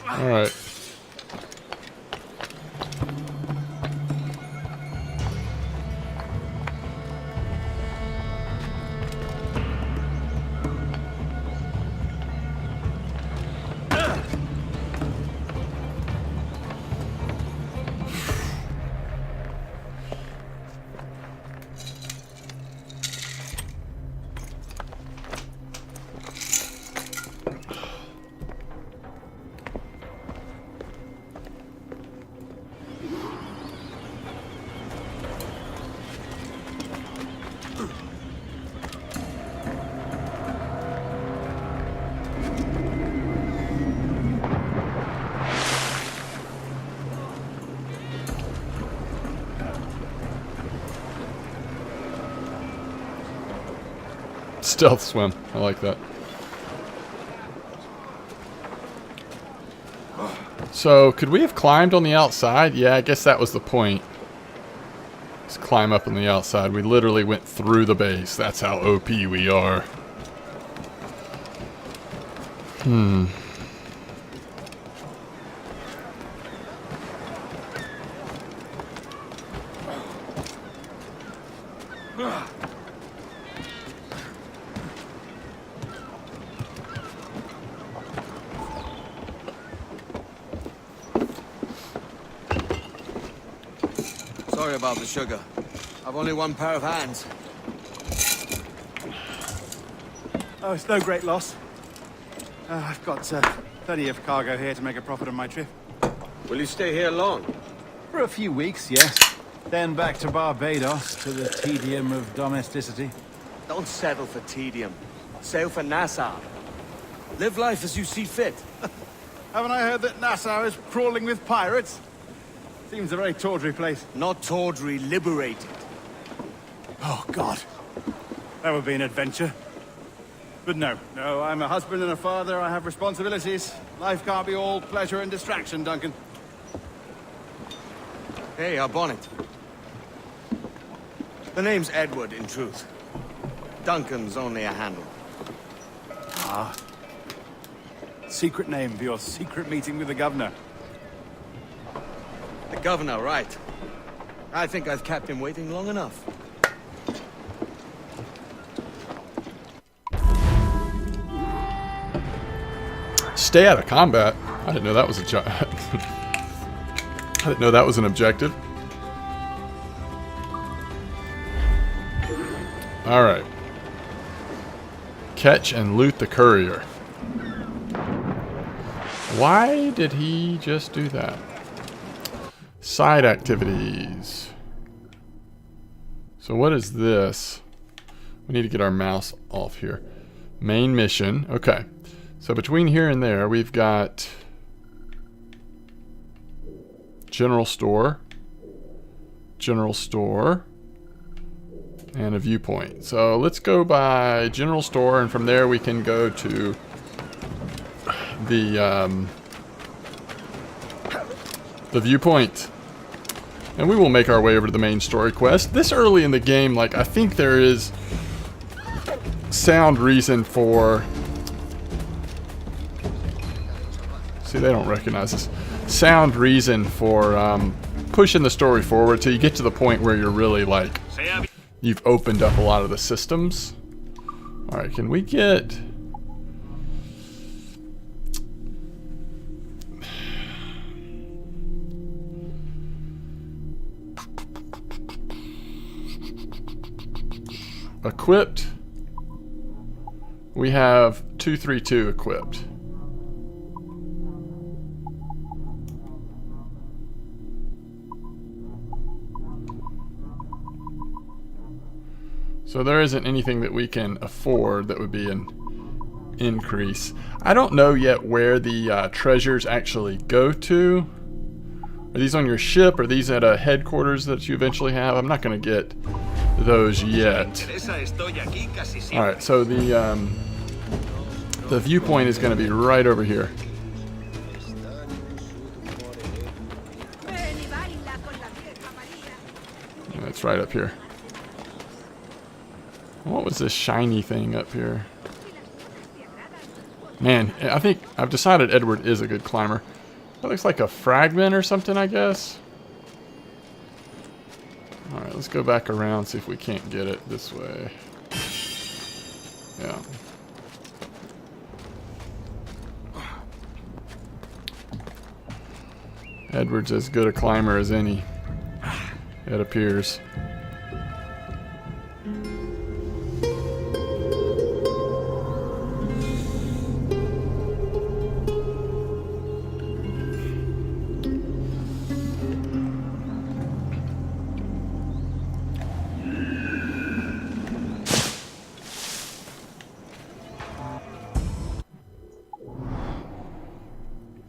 A: All right. Stealth swim. I like that. So, could we have climbed on the outside? Yeah, I guess that was the point. Let's climb up on the outside. We literally went through the base. That's how OP we are.
G: Sorry about the sugar. I've only one pair of hands.
I: Oh, it's no great loss. I've got plenty of cargo here to make a profit on my trip.
E: Will you stay here long?
I: For a few weeks, yes. Then back to Barbados, to the tedium of domesticity.
G: Don't settle for tedium. Sail for Nassau. Live life as you see fit.
I: Haven't I heard that Nassau is crawling with pirates? Seems a very tawdry place.
G: Not tawdry, liberated.
I: Oh, God. That would be an adventure. But no, I'm a husband and a father. I have responsibilities. Life can't be all pleasure and distraction, Duncan.
G: Hey, our bonnet. The name's Edward, in truth. Duncan's only a handle.
I: Ah. Secret name for your secret meeting with the governor.
G: The governor, right. I think I've kept him waiting long enough.
A: Stay out of combat. I didn't know that was a I didn't know that was an objective. All right. Catch and loot the courier. Why did he just do that? Side activities. So what is this? We need to get our mouse off here. Main mission. Okay. So between here and there, we've got general store, and a viewpoint. So let's go by general store, and from there we can go to the viewpoint. And we will make our way over to the main story quest. This early in the game, like, I think there is sound reason for... See, they don't recognize this. Sound reason for pushing the story forward till you get to the point where you're really like... You've opened up a lot of the systems. Alright, can we get... Equipped. We have 232 equipped. So there isn't anything that we can afford that would be an increase. I don't know yet where the treasures actually go to. Are these on your ship? Are these at a headquarters that you eventually have? I'm not going to get those yet. Alright, so the viewpoint is going to be right over here. And it's right up here. What was this shiny thing up here? Man, I think I've decided Edward is a good climber. That looks like a fragment or something, I guess. Alright, let's go back around, see if we can't get it this way. Yeah. Edward's as good a climber as any, it appears.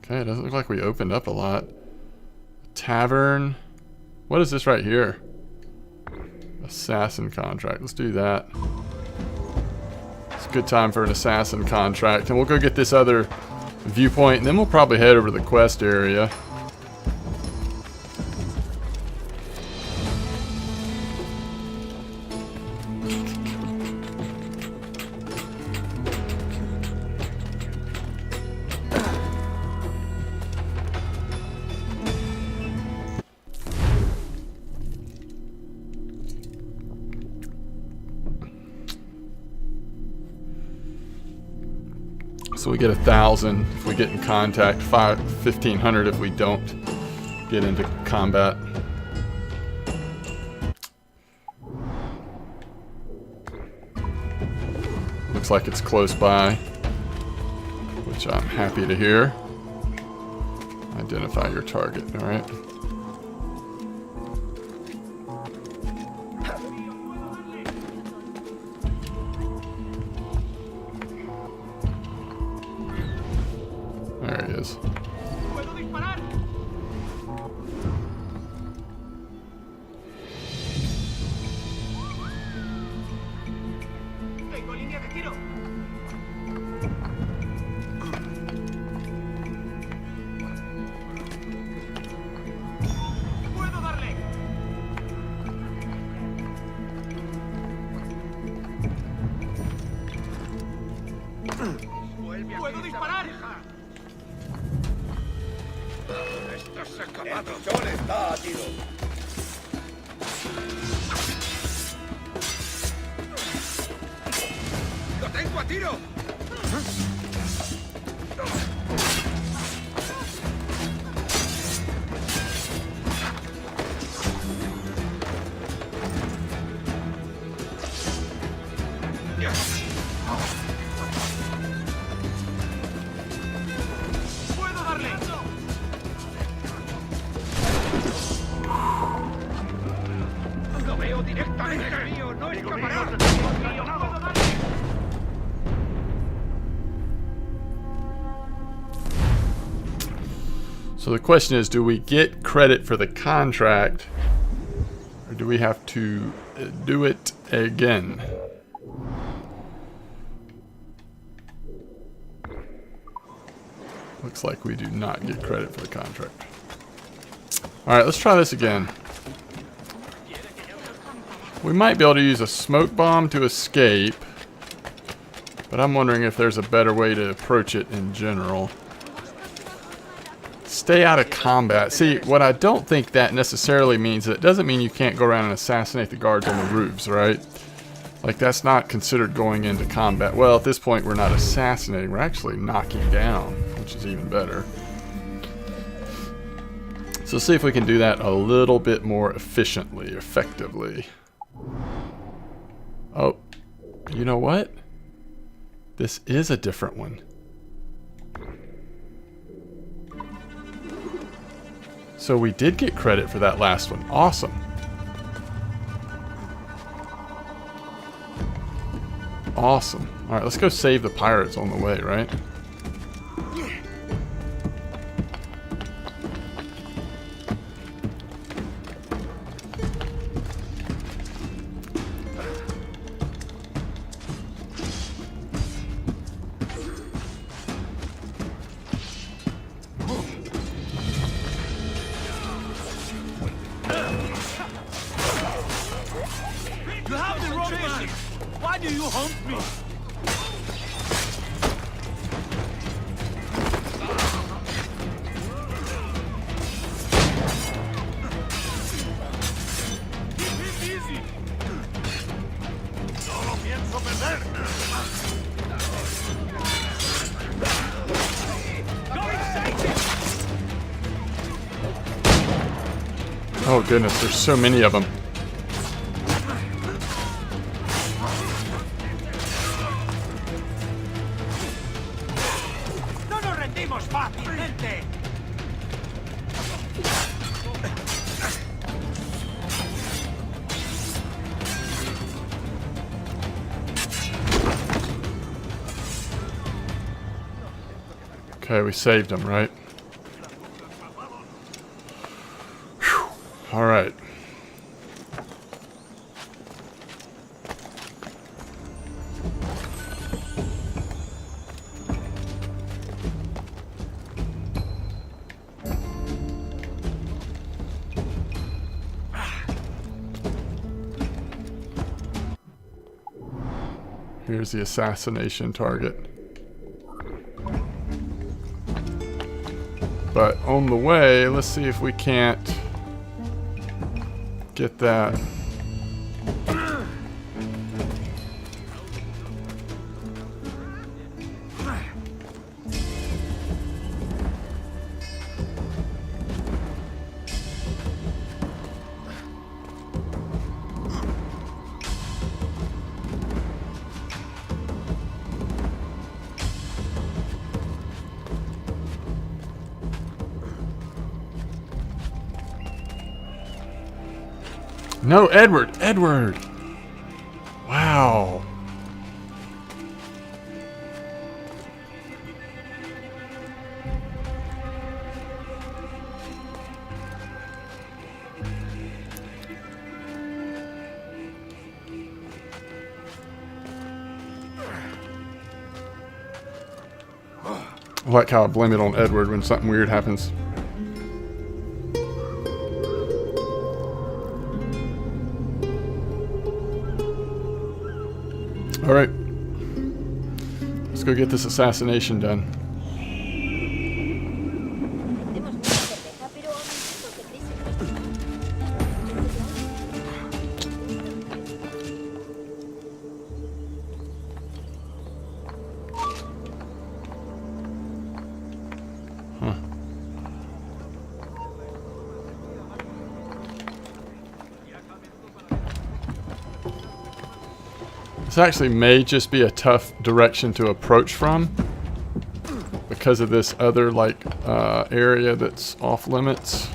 A: Okay, it doesn't look like we opened up a lot. Tavern. What is this right here? Assassin contract. Let's do that. It's a good time for an assassin contract. And we'll go get this other viewpoint, and then we'll probably head over to the quest area. So we get 1,000 if we get in contact, 1,500 if we don't get into combat. Looks like it's close by, which I'm happy to hear. Identify your target, alright. There he is.
C: ¡Puedo disparar! ¡Estás acabado! ¡El sol está a tiro! ¡Lo tengo a tiro!
A: So the question is, do we get credit for the contract, or do we have to do it again? Looks like we do not get credit for the contract. Alright, let's try this again. We might be able to use a smoke bomb to escape. But I'm wondering if there's a better way to approach it in general. Stay out of combat. See, what I don't think that necessarily means, it doesn't mean you can't go around and assassinate the guards on the roofs, right? Like, that's not considered going into combat. Well, at this point, we're not assassinating. We're actually knocking down, which is even better. So see if we can do that a little bit more efficiently, effectively. Oh, you know what? This is a different one. So we did get credit for that last one. Awesome. Awesome. Alright, let's go save the pirates on the way, right?
C: You have the wrong man! Why do you hunt me? Keep him easy! No lo pienso perder! Go inside him!
A: Oh goodness, there's so many of them. Okay, we saved him, right? All right. Here's the assassination target. But on the way, let's see if we can't get that. No, Edward! Edward! Wow. I like how I blame it on Edward when something weird happens. Alright. Let's go get this assassination done. This actually may just be a tough direction to approach from because of this other like area that's off limits.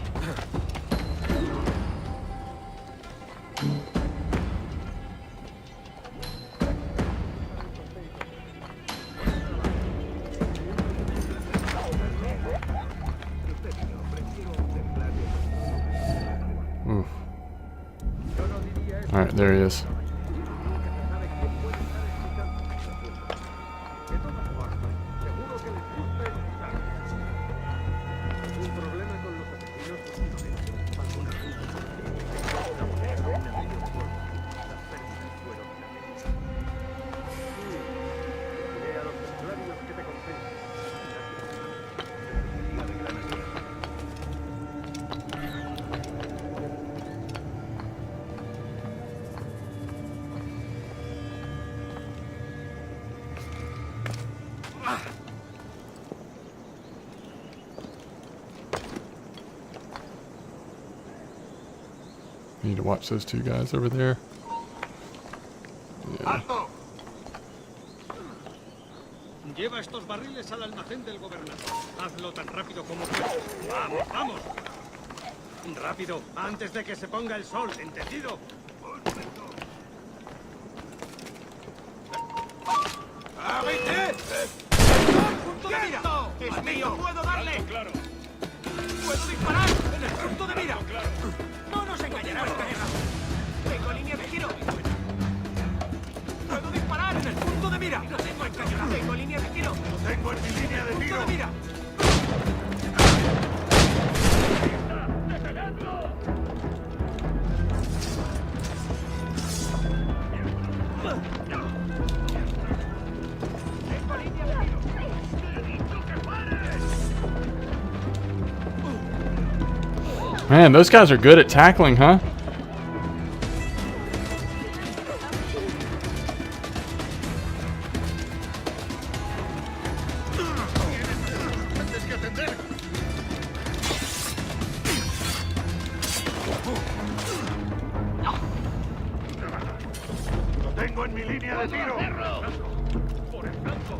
A: Oof. All right, there he is. Need to watch those two guys over there. Yeah.
B: Lleva estos barriles al almacén del gobernador. Hazlo tan rápido como puedas. ¡Vamos, vamos! Rápido, antes de que se ponga el sol, ¿entendido? ¡Ábrete! ¡Punto de mira! ¡Es mío! ¡Puedo darle! ¡Claro! ¡Puedo disparar! ¡En el punto de mira! ¡Claro! ¡No nos engañarás, guerra! ¡Tengo línea de tiro! ¡Puedo disparar! ¡En el punto de mira! ¡No tengo encañonado! ¡Tengo línea de tiro! ¡No tengo en mi línea de tiro! ¡Punto de mira!
A: Man, those guys are good at tackling, huh?
C: Lo tengo en mi línea de tiro. Por el flanco.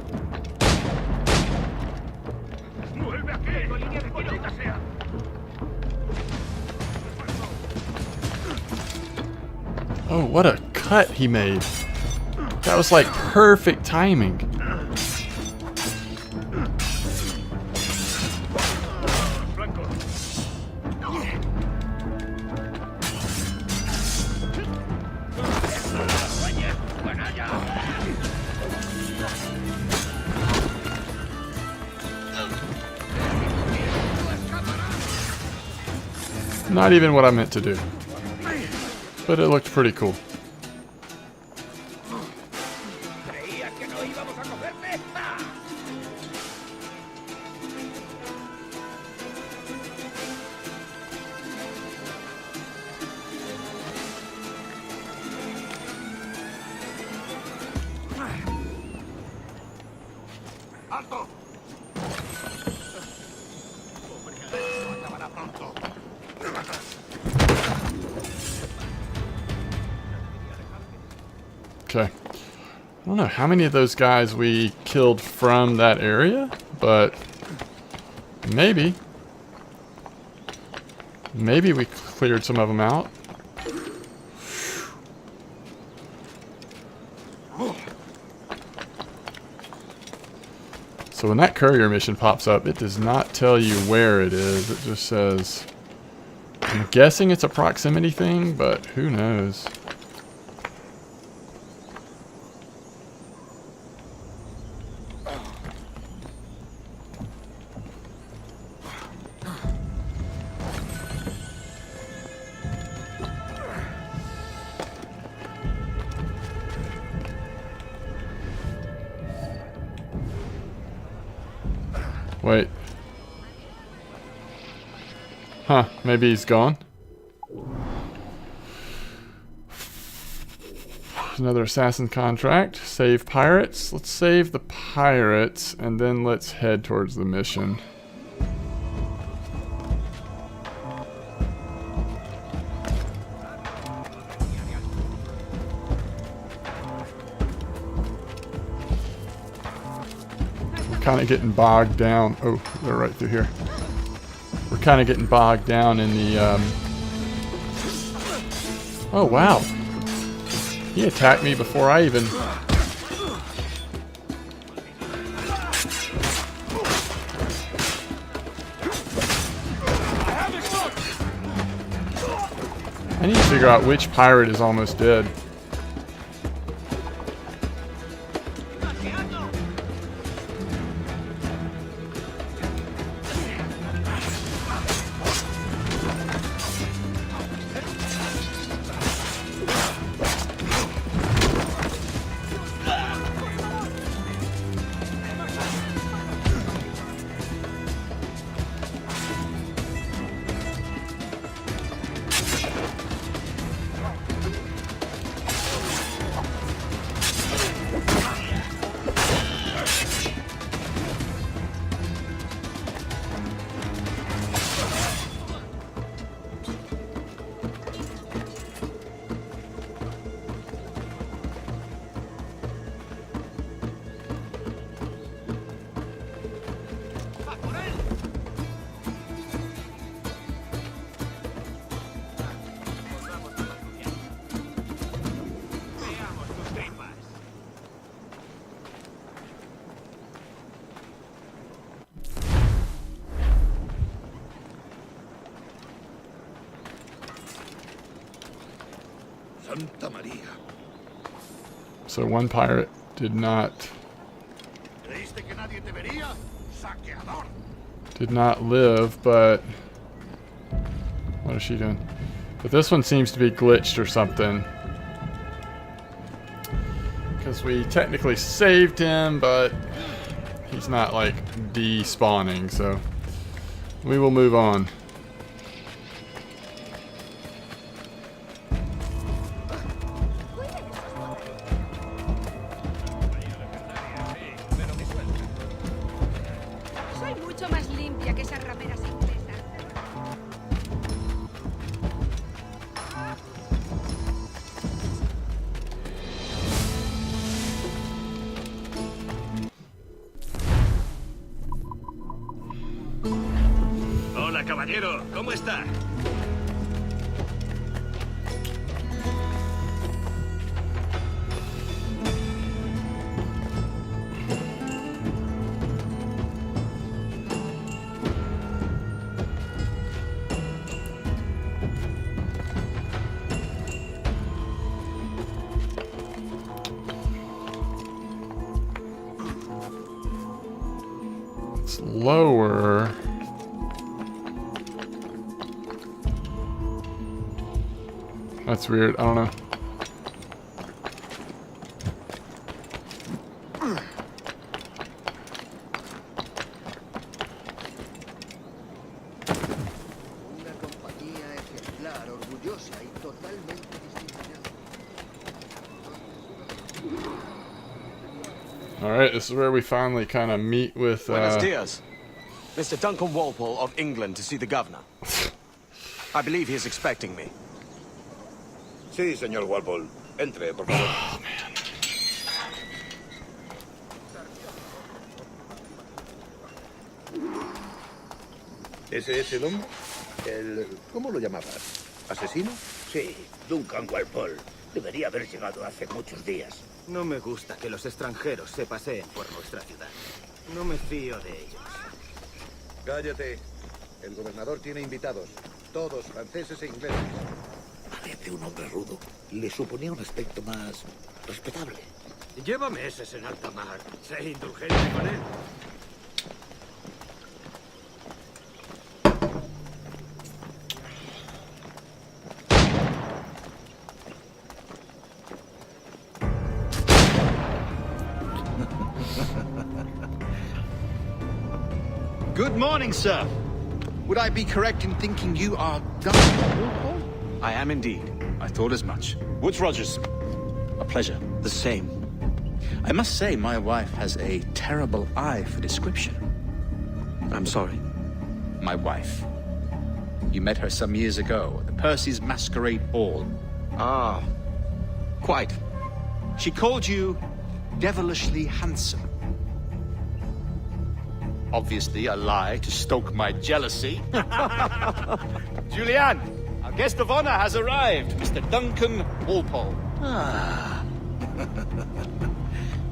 C: Vuelve aquí. Tengo línea de tiro. Sea.
A: Oh, what a cut he made. That was like perfect timing. Not even what I meant to do. But it looked pretty cool.
C: ¡Alto!
A: Okay. I don't know how many of those guys we killed from that area, but maybe. Maybe we cleared some of them out. So when that courier mission pops up, it does not tell you where it is. It just says, I'm guessing it's a proximity thing, but who knows? Wait. Huh, maybe he's gone? Another assassin contract. Save pirates. Let's save the pirates and then let's head towards the mission. Kind of getting bogged down. Oh, they're right through here. We're kind of getting bogged down in the Oh wow, he attacked me before I even I need to figure out which pirate is almost dead.
C: Santa María.
A: So one pirate did not
C: ¿Creíste que nadie te vería? Saqueador.
A: live, but what is she doing? But this one seems to be glitched or something. Because we technically saved him, but he's not like despawning, so we will move on.
O: Soy mucho más limpia que esas rameras inglesas.
B: Hola, caballero. ¿Cómo está?
A: It's lower. That's weird. I don't know.
C: Una compañía ejemplar, orgullosa y totalmente disciplinada.
A: All right, this is where we finally kind of meet with.
E: Buenos dias. Mr. Duncan Walpole of England to see the governor. I believe he is expecting me.
C: Sí, señor Walpole. Entre, por favor. ¿Ese es el hombre? ¿Cómo lo llamabas? ¿Asesino?
Q: Sí, Duncan Walpole. Debería haber llegado hace muchos días.
R: No me gusta que los extranjeros se paseen por nuestra ciudad. No me fío de ellos.
C: Cállate. El gobernador tiene invitados. Todos franceses e ingleses.
Q: Parece un hombre rudo. Le suponía un aspecto más respetable.
R: Lleva meses en alta mar. Sé indulgente con él.
S: Good morning, sir. Would I be correct in thinking you are Duncan Walpole?
E: I am indeed.
S: I thought as much. Woods Rogers. A pleasure.
E: The same.
S: I must say, my wife has a terrible eye for description.
E: I'm sorry.
S: My wife. You met her some years ago at the Percy's Masquerade Ball.
E: Ah, quite.
S: She called you devilishly handsome. Obviously a lie to stoke my jealousy. Julianne, our guest of honor has arrived, Mr. Duncan Walpole.
T: Ah.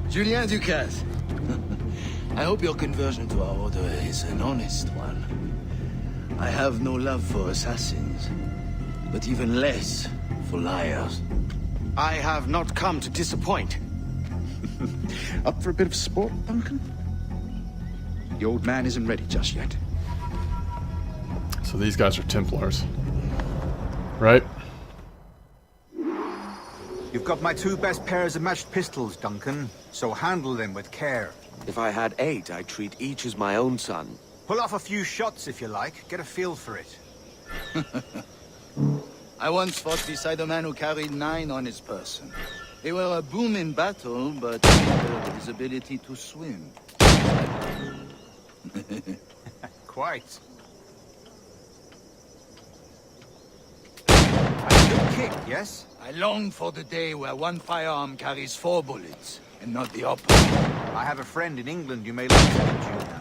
T: Julien Ducasse. I hope your conversion to our order is an honest one. I have no love for assassins, but even less for liars.
E: I have not come to disappoint.
S: Up for a bit of sport, Duncan? The old man isn't ready just yet.
A: So these guys are Templars, right?
L: You've got my 2 best pairs of matched pistols, Duncan, so handle them with care.
E: If I had 8, I'd treat each as my own son.
L: Pull off a few shots if you like. Get a feel for it.
T: I once fought beside a man who carried 9 on his person. They were a boom in battle, but his ability to swim.
L: Quite. A good kick, yes?
T: I long for the day where one firearm carries 4 bullets, and not the opposite.
L: I have a friend in England you may like to meet, Julian.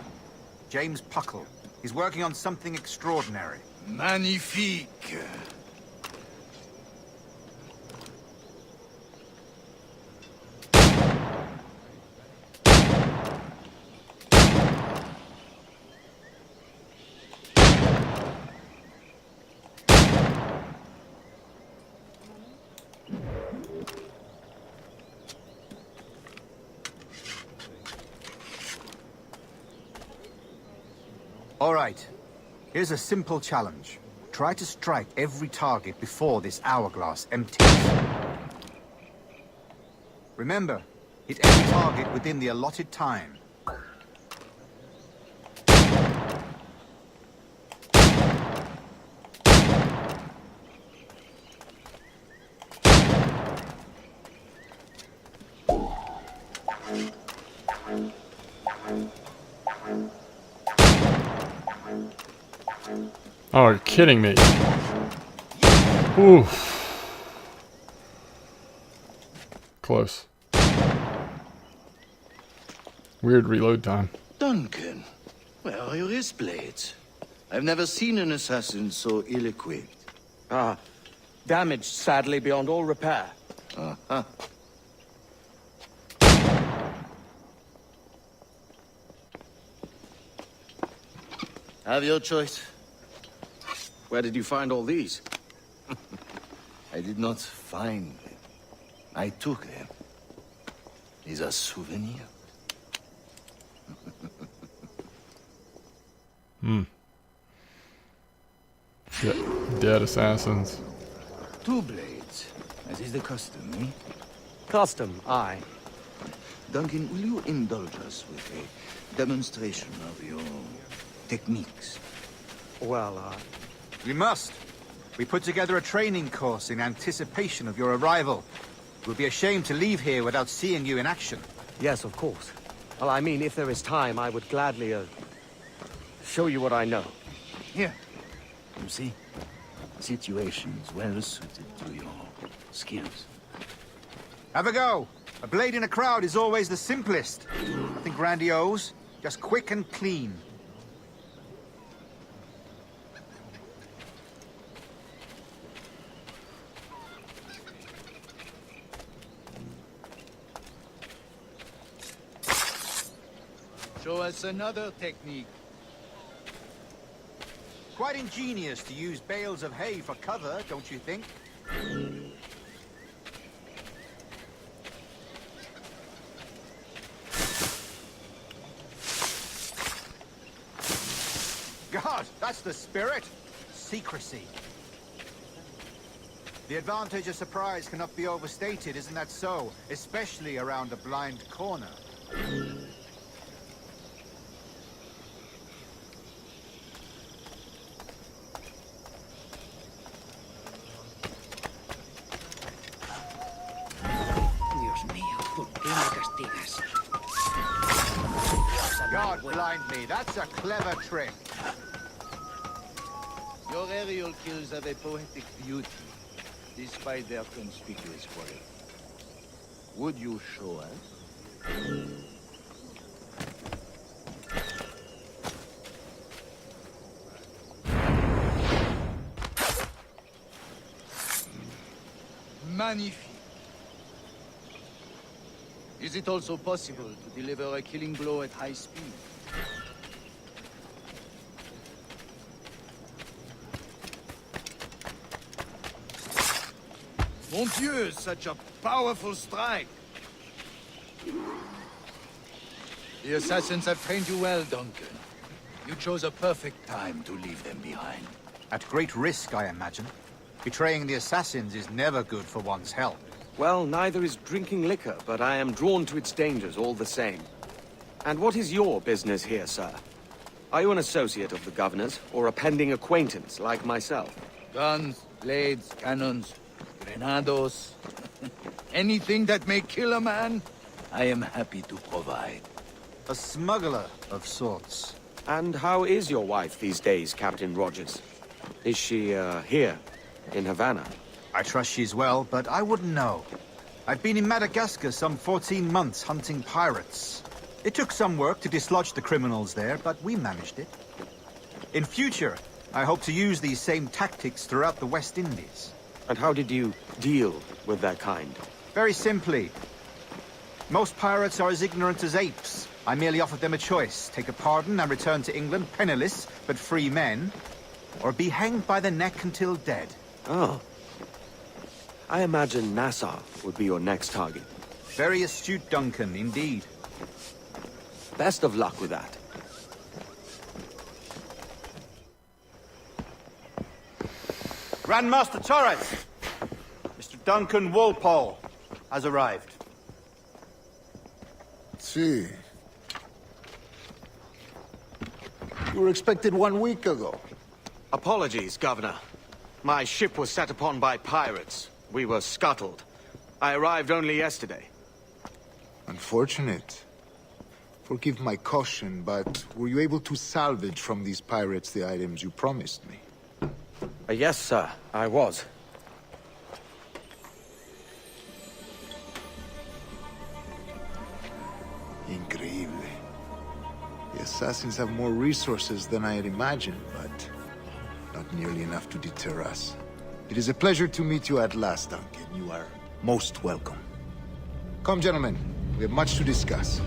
L: James Puckle. He's working on something extraordinary.
T: Magnifique.
S: All right. Here's a simple challenge. Try to strike every target before this hourglass empties. Remember, hit every target within the allotted time.
A: Oh, you're kidding me. Ooh. Close. Weird reload time.
T: Duncan, where are your wrist blades? I've never seen an assassin so ill-equipped.
E: Ah, damaged sadly beyond all repair.
T: Uh-huh. Have your choice.
E: Where did you find all these?
T: I did not find them. I took them. These are souvenirs.
A: Dead assassins.
T: 2 blades, as is the custom, eh?
E: Custom, aye.
T: Duncan, will you indulge us with a demonstration of your techniques?
E: Well,
S: We must. We put together a training course in anticipation of your arrival. It would be a shame to leave here without seeing you in action.
E: yes, of course. Well, I mean, if there is time, I would gladly, show you what I know.
T: Here. You see? Situations well suited to your skills.
S: Have a go. A blade in a crowd is always the simplest. Nothing grandiose, just quick and clean.
T: Show us another technique.
S: Quite ingenious to use bales of hay for cover, don't you think? God, that's the spirit. Secrecy. The advantage of surprise cannot be overstated, isn't that so? Especially around a blind corner. God blind me, that's a clever trick.
T: Your aerial kills have a poetic beauty, despite their conspicuous quality. Would you show us? Magnifique. Is it also possible to deliver a killing blow at high speed? Mon Dieu, such a powerful strike! The assassins have trained you well, Duncan. You chose a perfect time to leave them behind.
S: At great risk, I imagine. Betraying the assassins is never good for one's health.
E: Well, neither is drinking liquor, but I am drawn to its dangers all the same. And what is your business here, sir? Are you an associate of the governor's, or a pending acquaintance like myself?
T: Guns, blades, cannons, grenados. Anything that may kill a man, I am happy to provide.
S: A smuggler of sorts.
E: And how is your wife these days, Captain Rogers? Is she, here, in Havana?
S: I trust she's well, but I wouldn't know. I've been in Madagascar some 14 months hunting pirates. It took some work to dislodge the criminals there, but we managed it. In future, I hope to use these same tactics throughout the West Indies.
E: And how did you deal with that kind?
S: Very simply. Most pirates are as ignorant as apes. I merely offered them a choice. Take a pardon and return to England penniless, but free men. Or be hanged by the neck until dead.
E: Oh. I imagine Nassau would be your next target.
S: Very astute, Duncan, indeed.
E: Best of luck with that.
S: Grandmaster Torres! Mr. Duncan Walpole has arrived.
H: See. You were expected 1 week ago.
E: Apologies, Governor. My ship was set upon by pirates. We were scuttled. I arrived only yesterday.
H: Unfortunate. Forgive my caution, but were you able to salvage from these pirates the items you promised me?
E: Yes, sir, I was.
H: Increíble. The assassins have more resources than I had imagined, but not nearly enough to deter us. It is a pleasure to meet you at last, Duncan. You are most welcome. Come, gentlemen. We have much to discuss.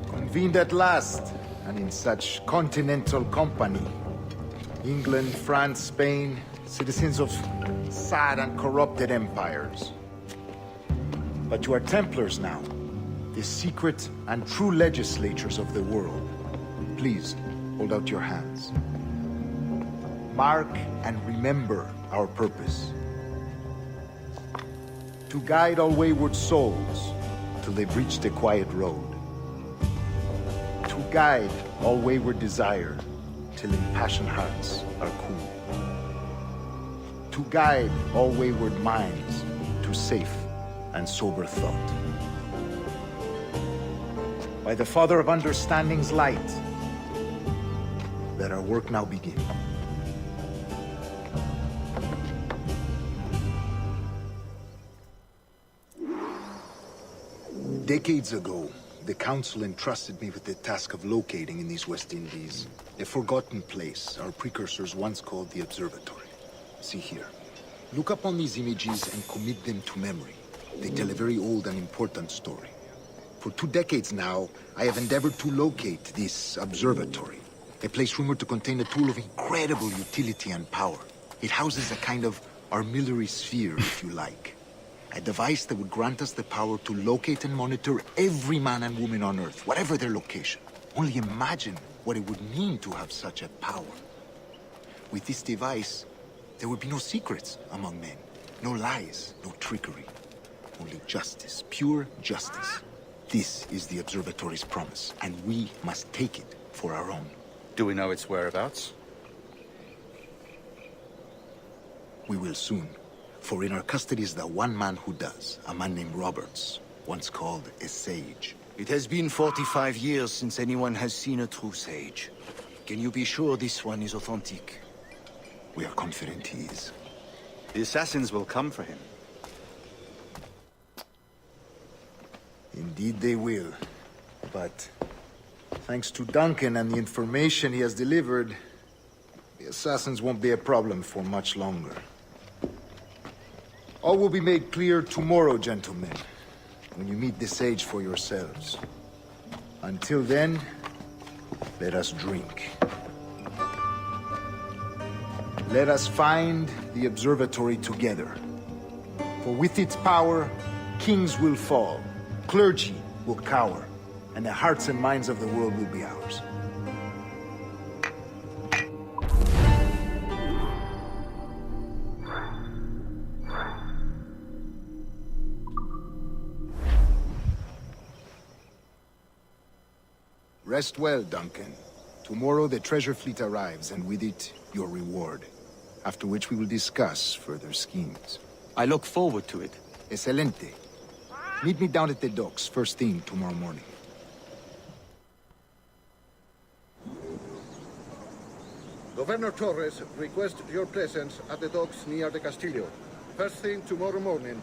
H: Convened at last, and in such continental company. England, France, Spain, citizens of sad and corrupted empires. But you are Templars now, the secret and true legislators of the world. Please, hold out your hands. Mark and remember our purpose. To guide all wayward souls till they've reached the quiet road. To guide all wayward desire till impassioned hearts are cool. To guide all wayward minds to safe and sober thought. By the Father of Understanding's light, let our work now begin. Decades ago, the Council entrusted me with the task of locating in these West Indies a forgotten place our precursors once called the Observatory. See here. Look upon these images and commit them to memory. They tell a very old and important story. For 2 decades now, I have endeavored to locate this observatory, a place rumored to contain a tool of incredible utility and power. It houses a kind of armillary sphere, if you like. A device that would grant us the power to locate and monitor every man and woman on Earth, whatever their location. Only imagine what it would mean to have such a power. With this device, there would be no secrets among men, no lies, no trickery. Only justice, pure justice. This is the Observatory's promise, and we must take it for our own.
S: Do we know its whereabouts?
H: We will soon. For in our custody is the one man who does, a man named Roberts, once called a sage.
T: It has been 45 years since anyone has seen a true sage. Can you be sure this one is authentic?
H: We are confident he is.
S: The assassins will come for him.
H: Indeed they will. But thanks to Duncan and the information he has delivered, the assassins won't be a problem for much longer. All will be made clear tomorrow, gentlemen, when you meet the sage for yourselves. Until then, let us drink. Let us find the observatory together. For with its power, kings will fall, clergy will cower, and the hearts and minds of the world will be ours. Rest well, Duncan. Tomorrow the treasure fleet arrives, and with it, your reward. After which we will discuss further schemes.
E: I look forward to it.
H: Excelente. Meet me down at the docks first thing tomorrow morning.
U: Governor Torres requests your presence at the docks near the Castillo. First thing tomorrow morning.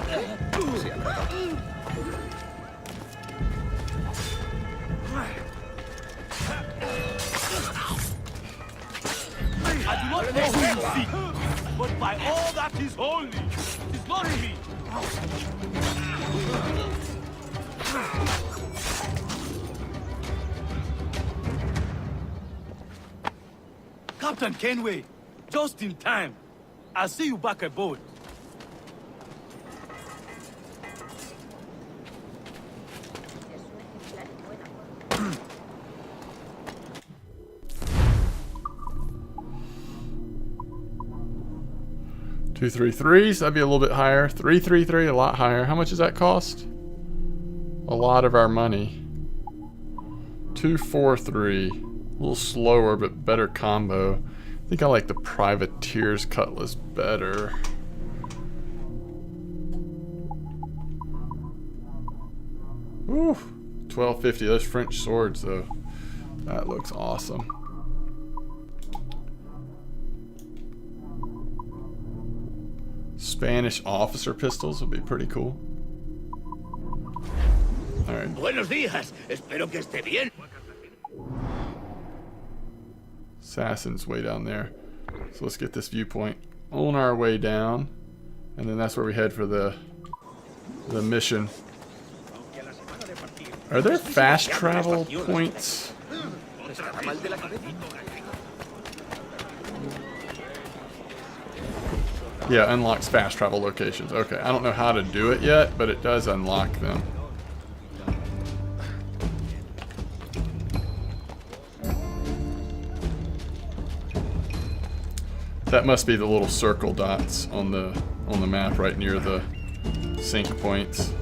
R: Se acabó.
C: I do not know who you seek, but by all that is holy, it is not me. Captain Kenway, just in time. I'll see you back aboard.
A: Two 3-3s, that'd be a little bit higher. 3-3-3, a lot higher. How much does that cost? A lot of our money. 2-4-3, a little slower but better combo. I think I like the Privateer's Cutlass better. Ooh, 1250. Those French swords though, that looks awesome. Spanish officer pistols would be pretty cool. All right.
C: Buenos días. Espero que esté bien.
A: Assassin's way down there. So let's get this viewpoint on our way down. And then that's where we head for the mission. Are there fast travel points? Yeah, unlocks fast travel locations. Okay, I don't know how to do it yet, but it does unlock them. That must be the little circle dots on the map right near the sync points.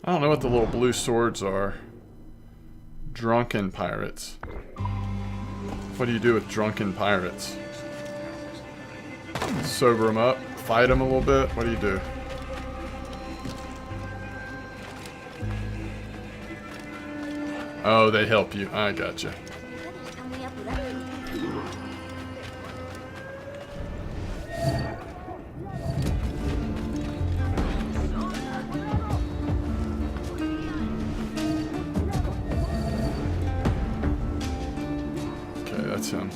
A: I don't know what the little blue swords are. Drunken pirates. What do you do with drunken pirates? Sober them up? Fight them a little bit? What do you do? Oh, they help you. I gotcha. That's him.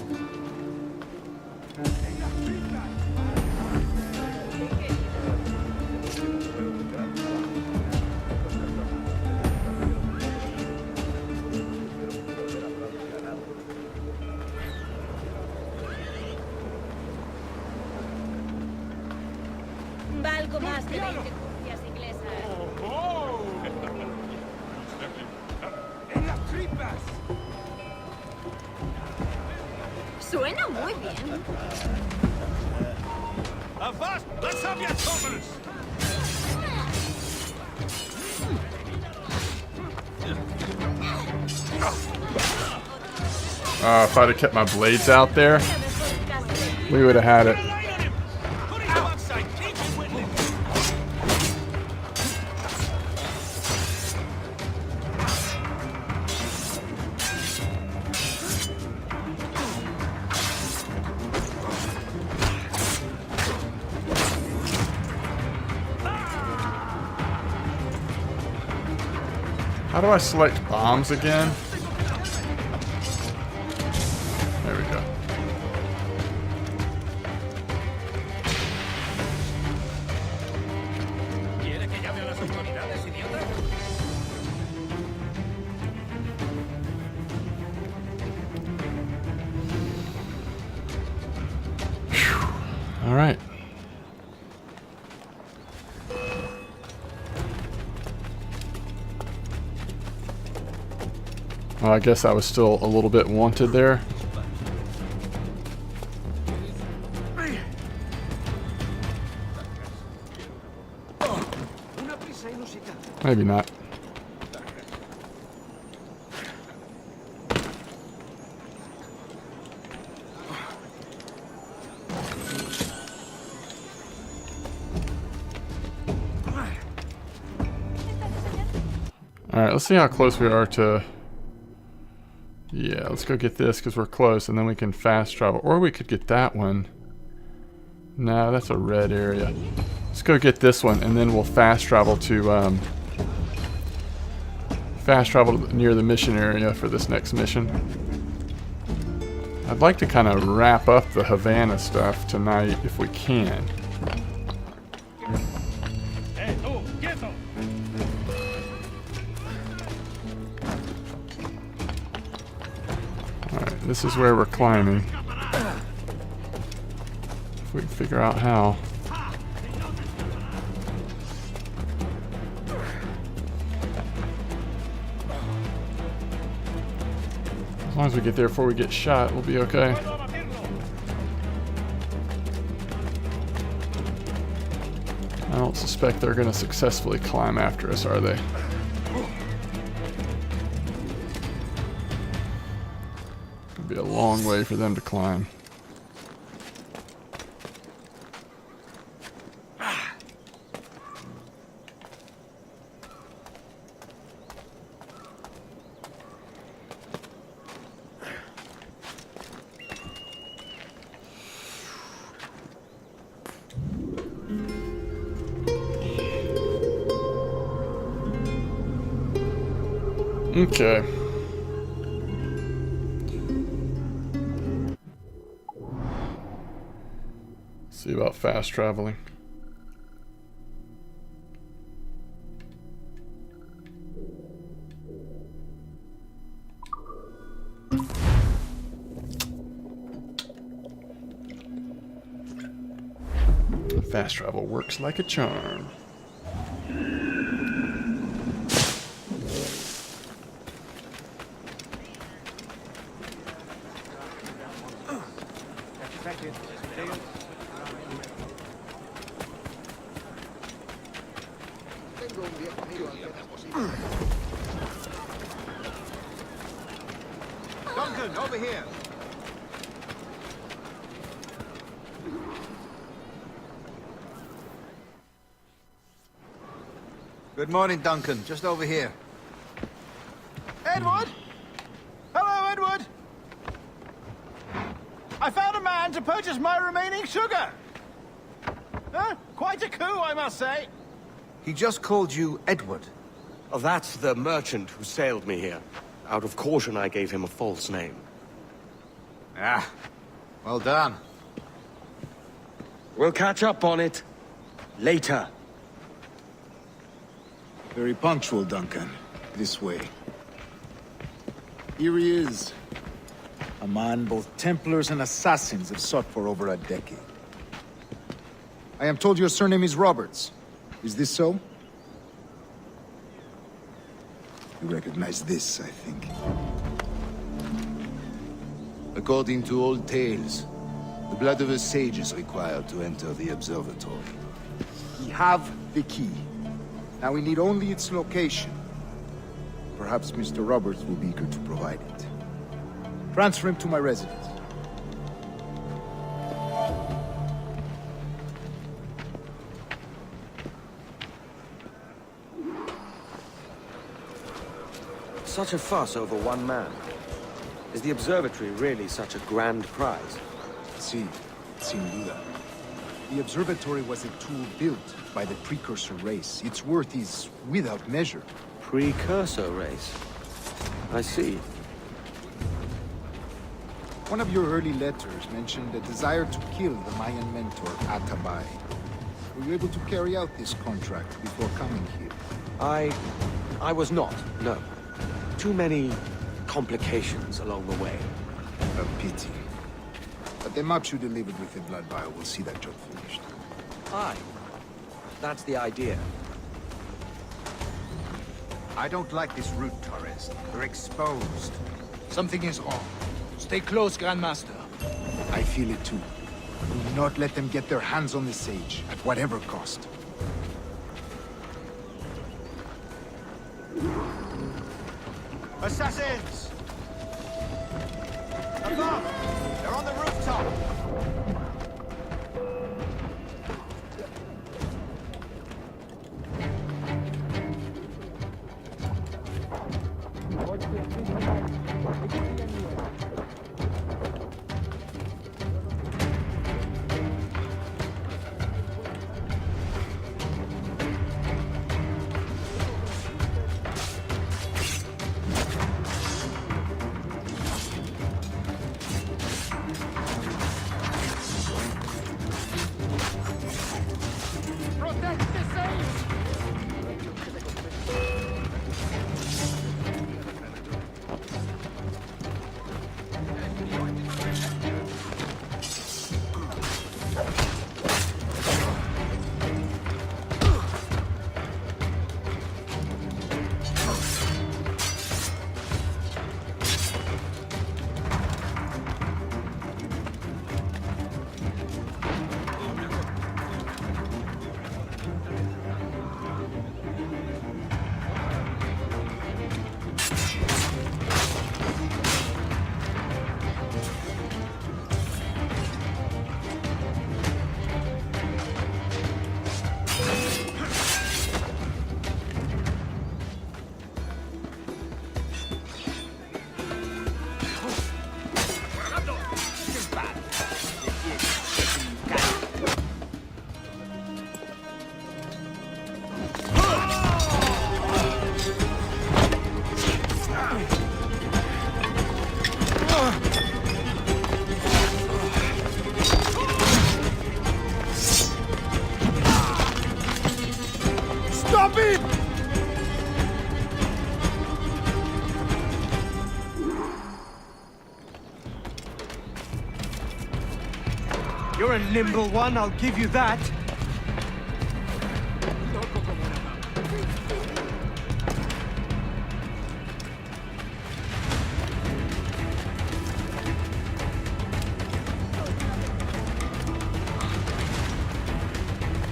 O: Valgo más de 20 copias inglesas.
C: ¡En las tripas!
O: Suena muy bien.
C: Avast! Let's have your commons!
A: If I'd have kept my blades out there, we would have had it. How do I select bombs again? There we go.
C: ¿Quiere que llame a las autoridades, idiota?
A: All right. I guess I was still a little bit wanted there. Maybe not. Alright, let's see how close we are to... Yeah, let's go get this because we're close, and then we can fast travel. Or we could get that one. No, that's a red area. Let's go get this one, and then we'll fast travel to... fast travel near the mission area for this next mission. I'd like to kind of wrap up the Havana stuff tonight if we can. Alright, this is where we're climbing. If we can figure out how. As long as we get there before we get shot, we'll be okay. I don't suspect they're going to successfully climb after us, are they? It'll be a long way for them to climb. Okay. See about fast traveling. Fast travel works like a charm.
S: Duncan, over here. Good morning, Duncan. Just over here.
I: Edward? Hello, Edward. I found a man to purchase my remaining sugar. Huh? Quite a coup, I must say.
S: He just called you Edward.
E: Oh, that's the merchant who sailed me here. Out of caution, I gave him a false name.
S: Ah, well done.
E: We'll catch up on it later.
H: Very punctual, Duncan. This way. Here he is. A man both Templars and Assassins have sought for over a decade. I am told your surname is Roberts. Is this so? You recognize this, I think.
T: According to old tales, the blood of a sage is required to enter the observatory.
H: We have the key. Now we need only its location. Perhaps Mr. Roberts will be eager to provide it. Transfer him to my residence.
E: Such a fuss over one man. Is the observatory really such a grand prize?
H: See, sin duda. The observatory was a tool built by the precursor race. Its worth is without measure.
E: Precursor race? I see.
H: One of your early letters mentioned a desire to kill the Mayan mentor, Atabay. Were you able to carry out this contract before coming here?
E: I was not, no. Too many complications along the way.
H: A pity. But the maps you delivered with the blood vial will see that job finished.
E: Aye. That's the idea.
S: I don't like this route, Torres. Torres. We're exposed.
R: Something is wrong. Stay close, Grandmaster.
H: I feel it too. Do not let them get their hands on the Sage, at whatever cost.
S: Assassins! Above! They're on the rooftop!
C: Protect the Sage!
B: Stop him!
E: You're a nimble one, I'll give you that.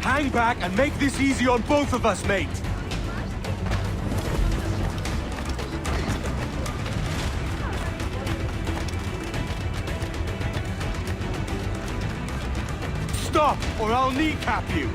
E: Hang back and make this easy on both of us, mate. Stop, or I'll kneecap you.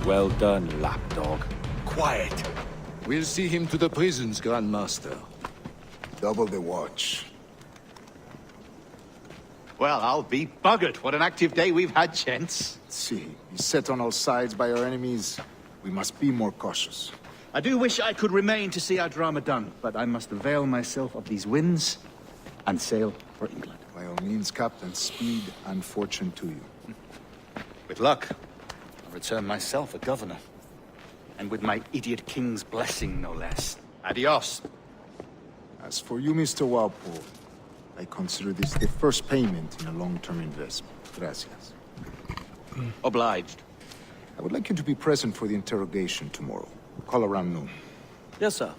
T: Well done, lapdog.
R: Quiet. We'll see him to the prisons, Grandmaster.
H: Double the watch.
S: Well, I'll be buggered. What an active day we've had, gents.
H: See, beset on all sides by our enemies. We must be more cautious.
S: I do wish I could remain to see our drama done, but I must avail myself of these winds and sail for England.
H: By all means, Captain, speed and fortune to you.
S: With luck, I'll return myself a governor. And with my idiot king's blessing, no less. Adios.
H: As for you, Mr. Walpole, I consider this the first payment in a long-term investment. Gracias.
T: Obliged.
H: I would like you to be present for the interrogation tomorrow. Call around noon.
T: Yes, sir.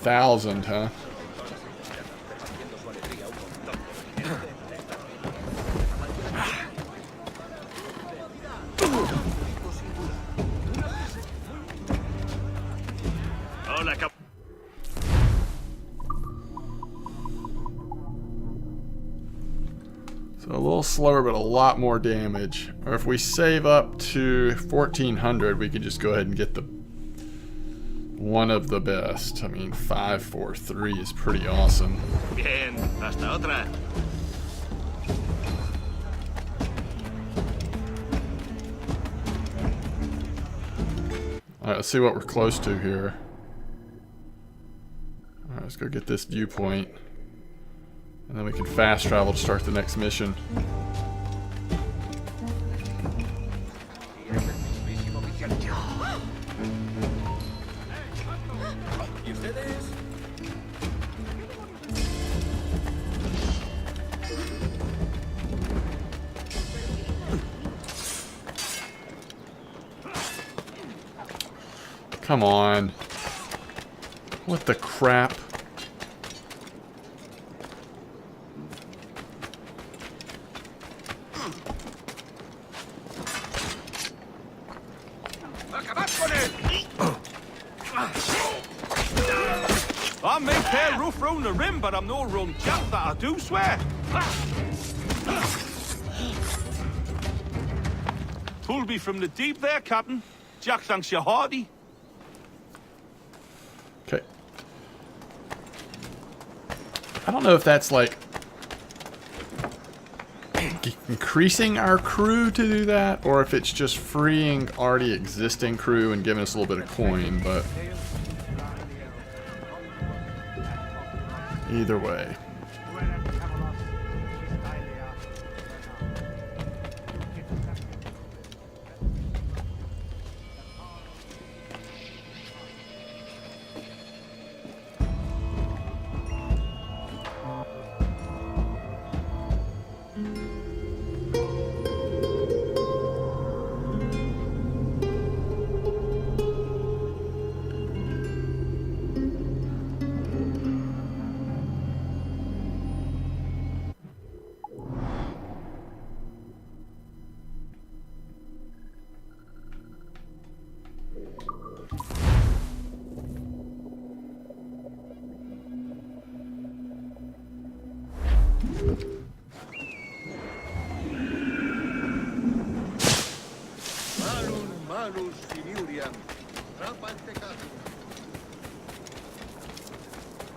A: 1,000, huh? So a little slower, but a lot more damage. Or if we save up to 1,400, we can just go ahead and get the one of the best. I mean, 543 is pretty awesome.
T: Bien, hasta otra.
A: Alright, let's see what we're close to here. Alright, let's go get this viewpoint. And then we can fast travel to start the next mission. Come on. What the crap?
I: I may tear rough round the rim, but I'm no run chap, that I do swear. Pulled me from the deep there, Captain. Jack thanks you hearty.
A: Okay. I don't know if that's like increasing our crew to do that, or if it's just freeing already existing crew and giving us a little bit of coin, but either way.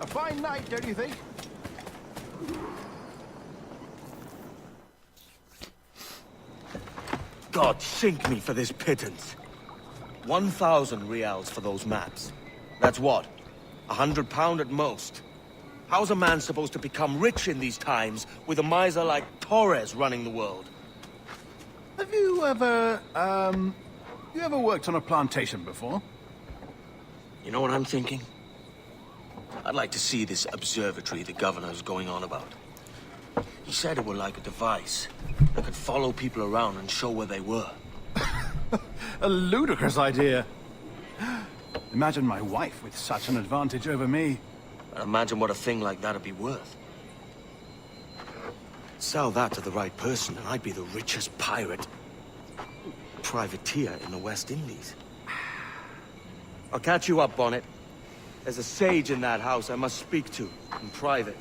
I: A fine night, don't you think?
E: God sink me for this pittance. 1,000 reals for those maps. That's what? £100 at most. How's a man supposed to become rich in these times with a miser like Torres running the world?
I: Have you ever, worked on a plantation before?
E: You know what I'm thinking? I'd like to see this observatory the governor's going on about. He said it were like a device that could follow people around and show where they were.
I: A ludicrous idea. Imagine my wife with such an advantage over me.
E: And imagine what a thing like that'd be worth. Sell that to the right person and I'd be the richest pirate, privateer in the West Indies. I'll catch you up, Bonnet. There's a sage in that house I must speak to in private.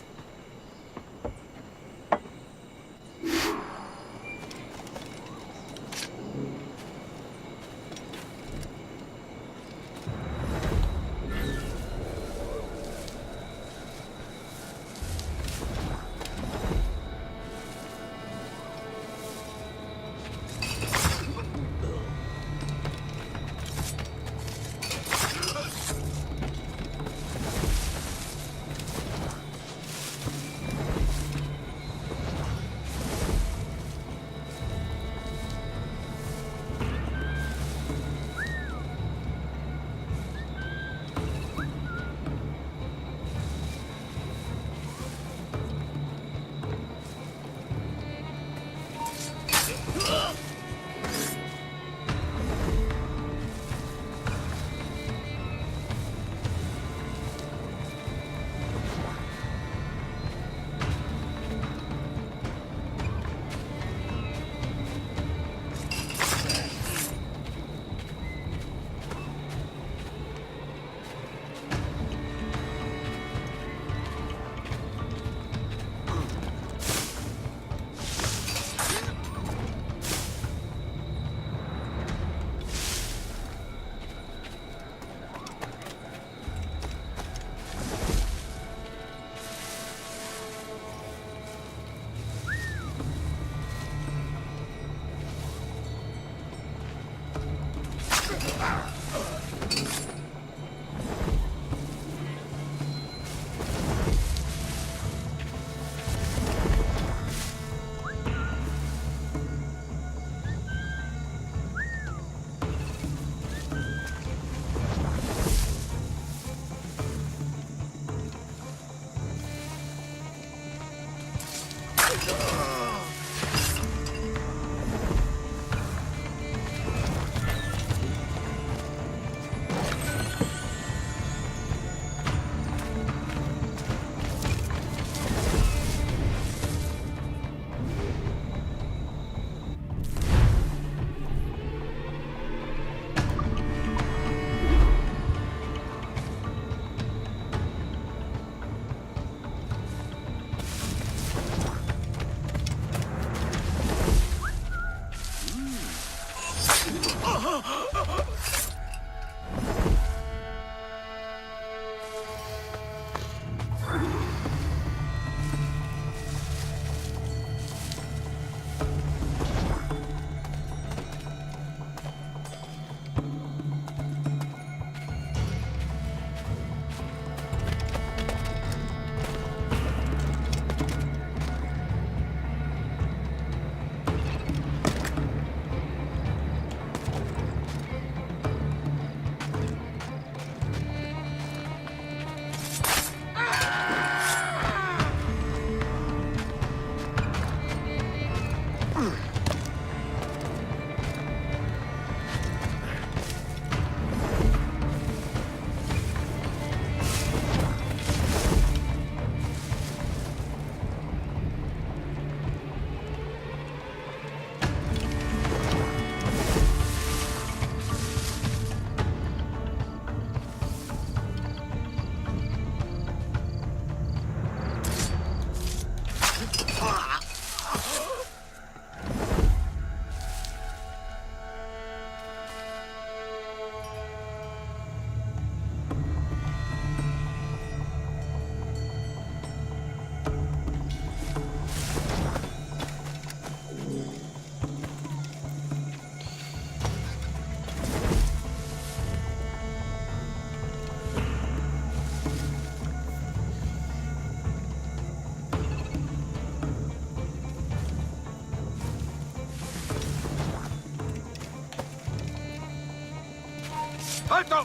C: ¡Alto!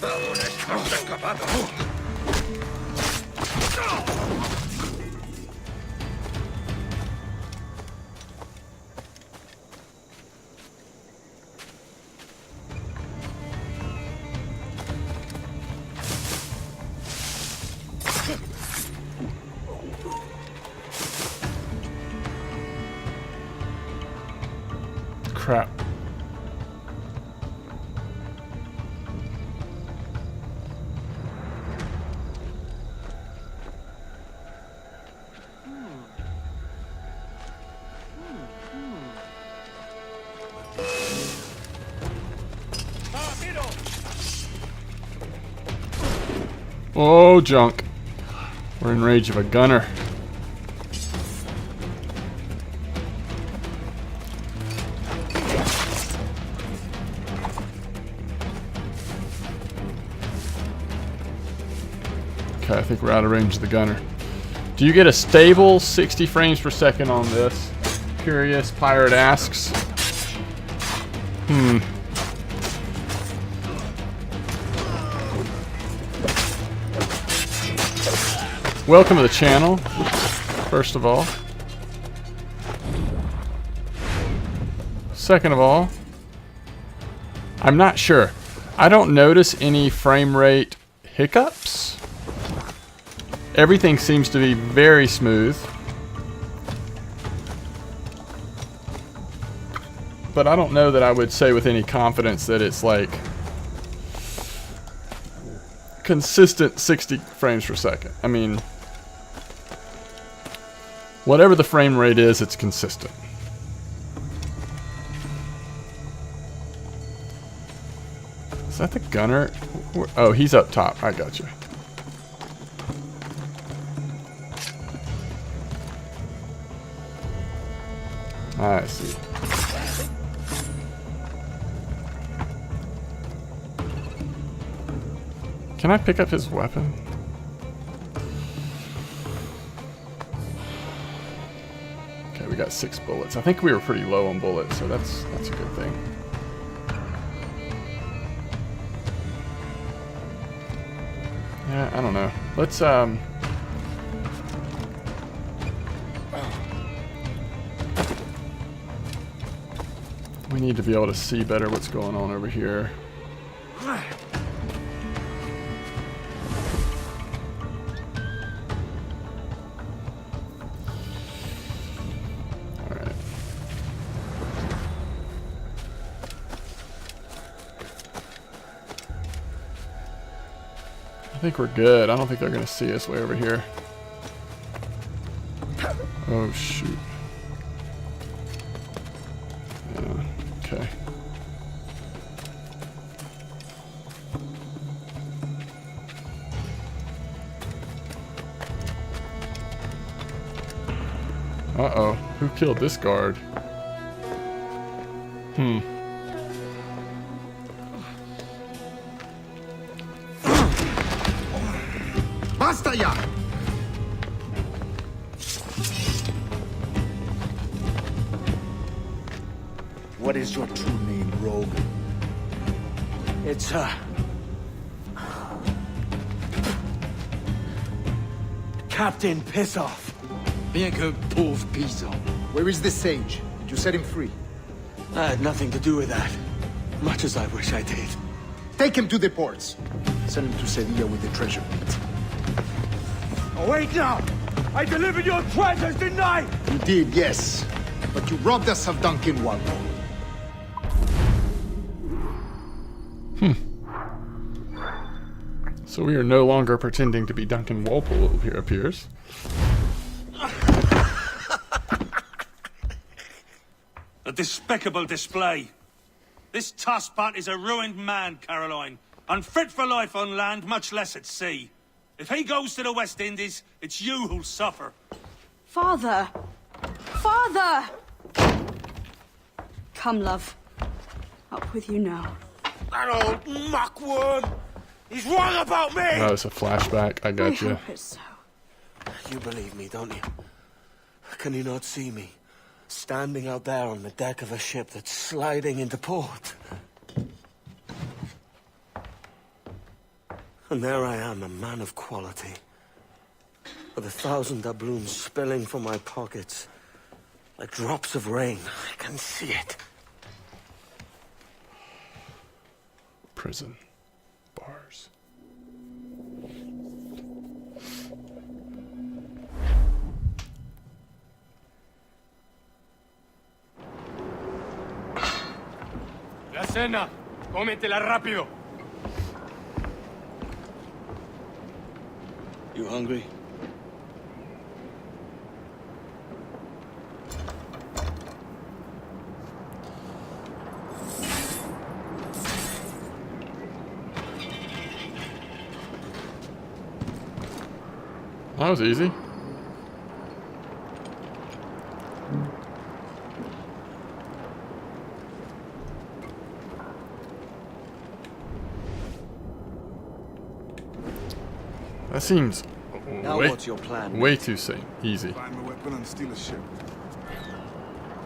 C: ¡Aún estás escapado!
A: Crap. Oh, junk. We're in rage of a gunner. Okay, I think we're out of range of the gunner. Do you get a stable 60 frames per second on this? Curious Pirate asks. Welcome to the channel, first of all. Second of all, I'm not sure. I don't notice any frame rate hiccups. Everything seems to be very smooth. But I don't know that I would say with any confidence that it's like consistent 60 frames per second. I mean, whatever the frame rate is, it's consistent. Is that the gunner? Oh, he's up top. I got you. I see. Can I pick up his weapon? Okay, we got 6 bullets. I think we were pretty low on bullets, so that's a good thing. Yeah, I don't know. Let's We need to be able to see better what's going on over here. Alright. I think we're good. I don't think they're going to see us way over here. Oh, shoot. Yeah, okay. Uh-oh. Who killed this guard?
H: Basta ya! What is your true name, rogue?
G: It's, Captain Pissoff.
H: Bien que pauvre paysan. Where is the sage? Did you set him free?
G: I had nothing to do with that. Much as I wish I did.
H: Take him to the ports. Send him to Sevilla with the treasure.
C: Oh, wait now! I delivered your treasures, didn't I?
H: You did, yes. But you robbed us of Duncan Walpole.
A: So we are no longer pretending to be Duncan Walpole, it appears.
B: A despicable display. This Tosspot is a ruined man, Caroline. Unfit for life on land, much less at sea. If he goes to the West Indies, it's you who'll suffer.
D: Father! Father! Come, love. Up with you now.
C: That old muckworm! He's wrong about me!
A: Oh, it's a flashback. I got you.
G: You believe me, don't you? Can you not see me? Standing out there on the deck of a ship that's sliding into port. And there I am, a man of quality. With 1,000 doubloons spilling from my pockets. Like drops of rain. I can see it.
A: Prison. Bars.
Q: La cena. Cómetela rápido.
G: You hungry?
A: That was easy. That seems
G: Now
A: way,
G: what's your plan?
A: way too easy.
U: Find a weapon and steal a ship.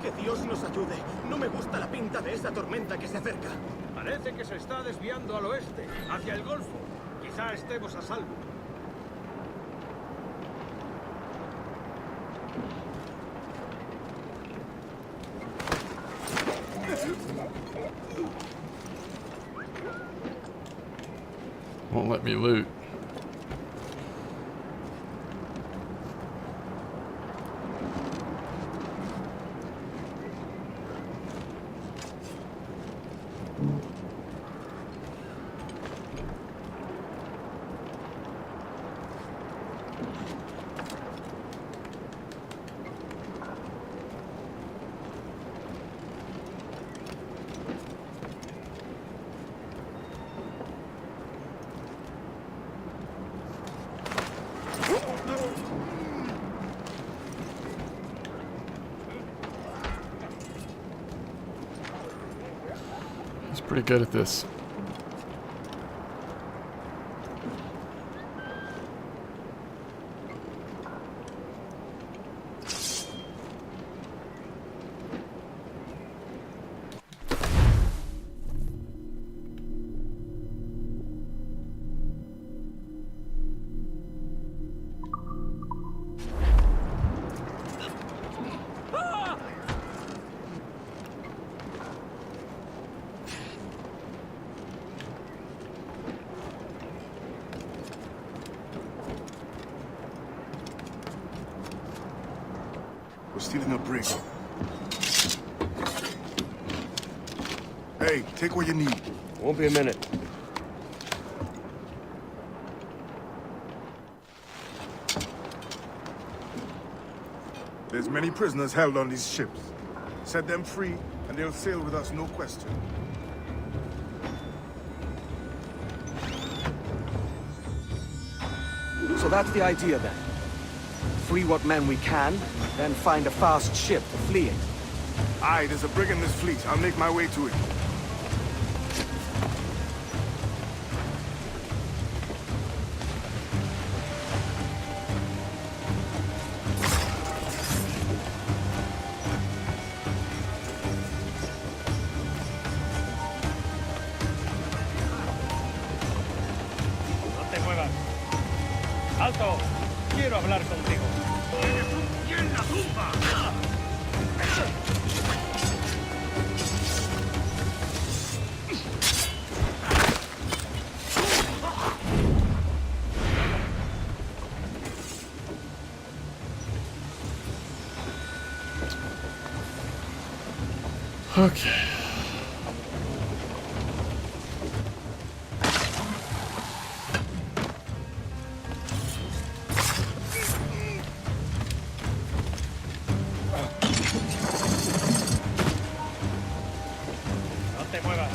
R: Que Dios nos ayude. No me gusta la pinta de esa tormenta que se acerca.
Q: Parece que se está desviando al oeste, hacia el Golfo. Quizá estemos a salvo.
A: Won't let me loot. He's pretty good at this.
U: We're stealing a brig. Hey, take what you need.
R: Won't be a minute.
U: There's many prisoners held on these ships. Set them free, and they'll sail with us, no question.
E: So that's the idea then. Free what men we can, then find a fast ship to flee in.
U: Aye, there's a brig in this fleet. I'll make my way to it.
Q: No te muevas. ¡Alto! Quiero hablar contigo.
B: ¿Quién la tumba?
A: Okay.
Q: No te muevas.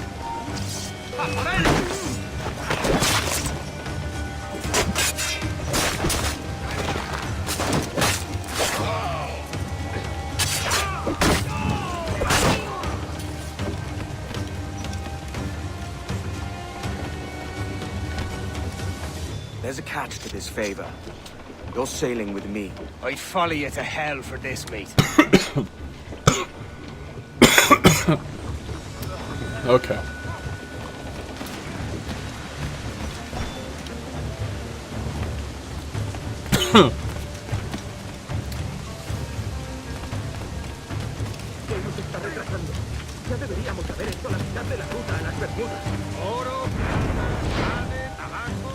E: There's a catch to this favor. You're sailing with me.
R: I'd follow you to hell for this, mate.
A: Okay.
B: ¿Qué nos está retrasando? Ya deberíamos haber hecho la mitad de la ruta a las Bermudas. Oro, plata, tabaco,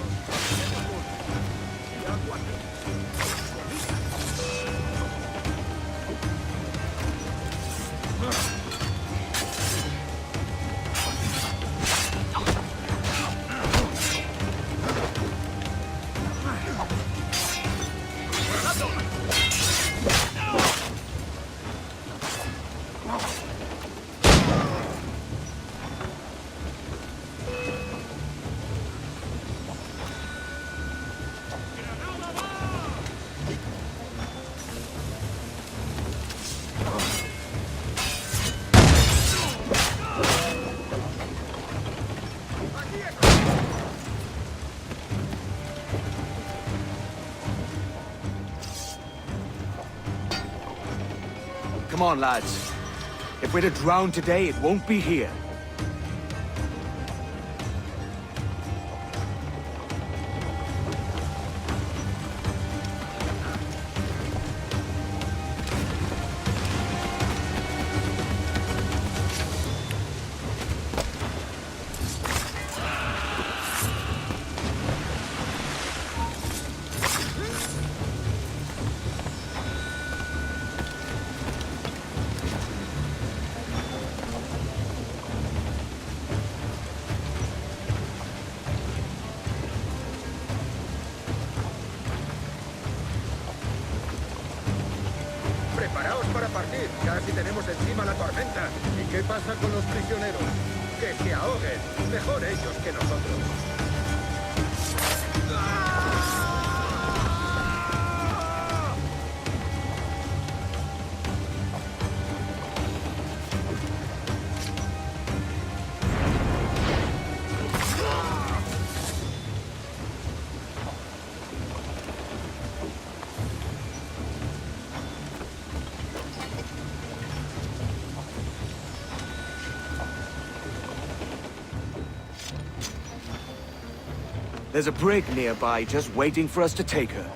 B: y aguacate.
E: Come on, lads. If we're to drown today, it won't be here.
U: Preparaos para partir. Casi tenemos encima la tormenta. ¿Y qué pasa con los prisioneros? Que se ahoguen. Mejor ellos que nosotros.
E: There's a brig nearby just waiting for us to take her.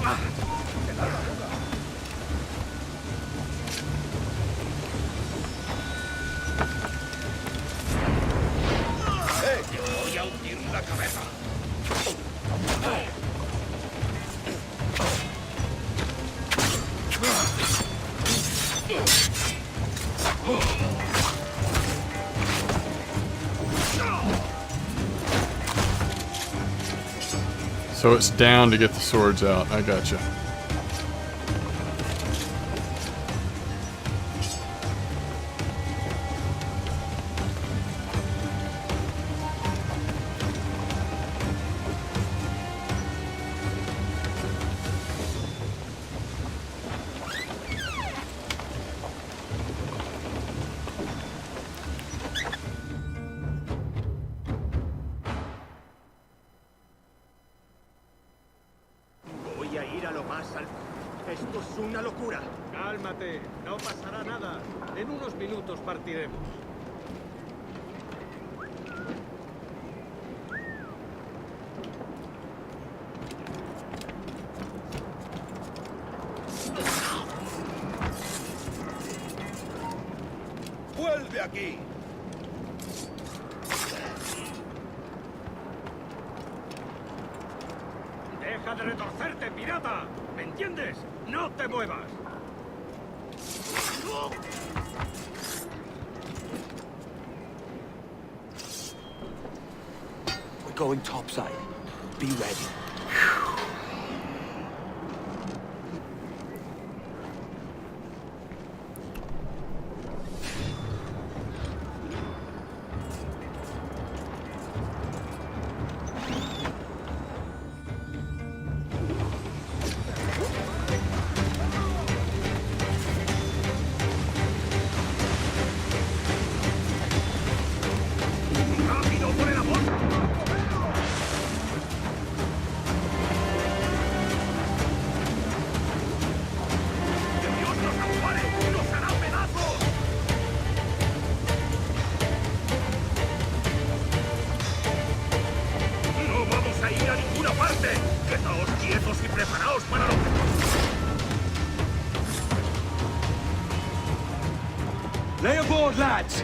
U: ¡Te voy a hundir la cabeza!
A: So it's down to get the swords out. I gotcha.
U: Voy a ir a lo más alto. Esto es una locura.
Q: Cálmate, no pasará nada. En unos minutos partiremos.
U: ¡Vuelve aquí!
Q: ¡Deja de retorcerte, pirata! ¿Me entiendes? ¡No te muevas!
E: We're going topside. Be ready.
U: ¡Rápido, por el amor! ¡Que Dios nos ampare! ¡Nos hará pedazos! ¡No vamos a ir a ninguna parte! ¡Quedaos quietos y preparaos para lo que...
M: Lay aboard, lads!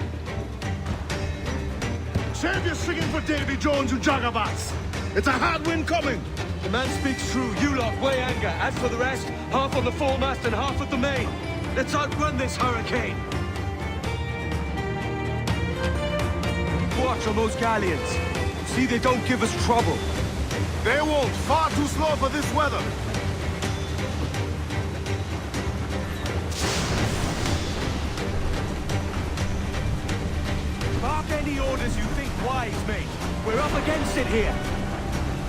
F: Save your singing for Davy Jones, you jagabats! It's a hard wind coming!
M: The man speaks true. You lot weigh anchor. As for the rest, half on the foremast and half at the main. Let's outrun this hurricane. Keep watch on those galleons. See they don't give us trouble.
F: They won't. Far too slow for this weather.
M: Bark any orders you think wise, mate. We're up against it here.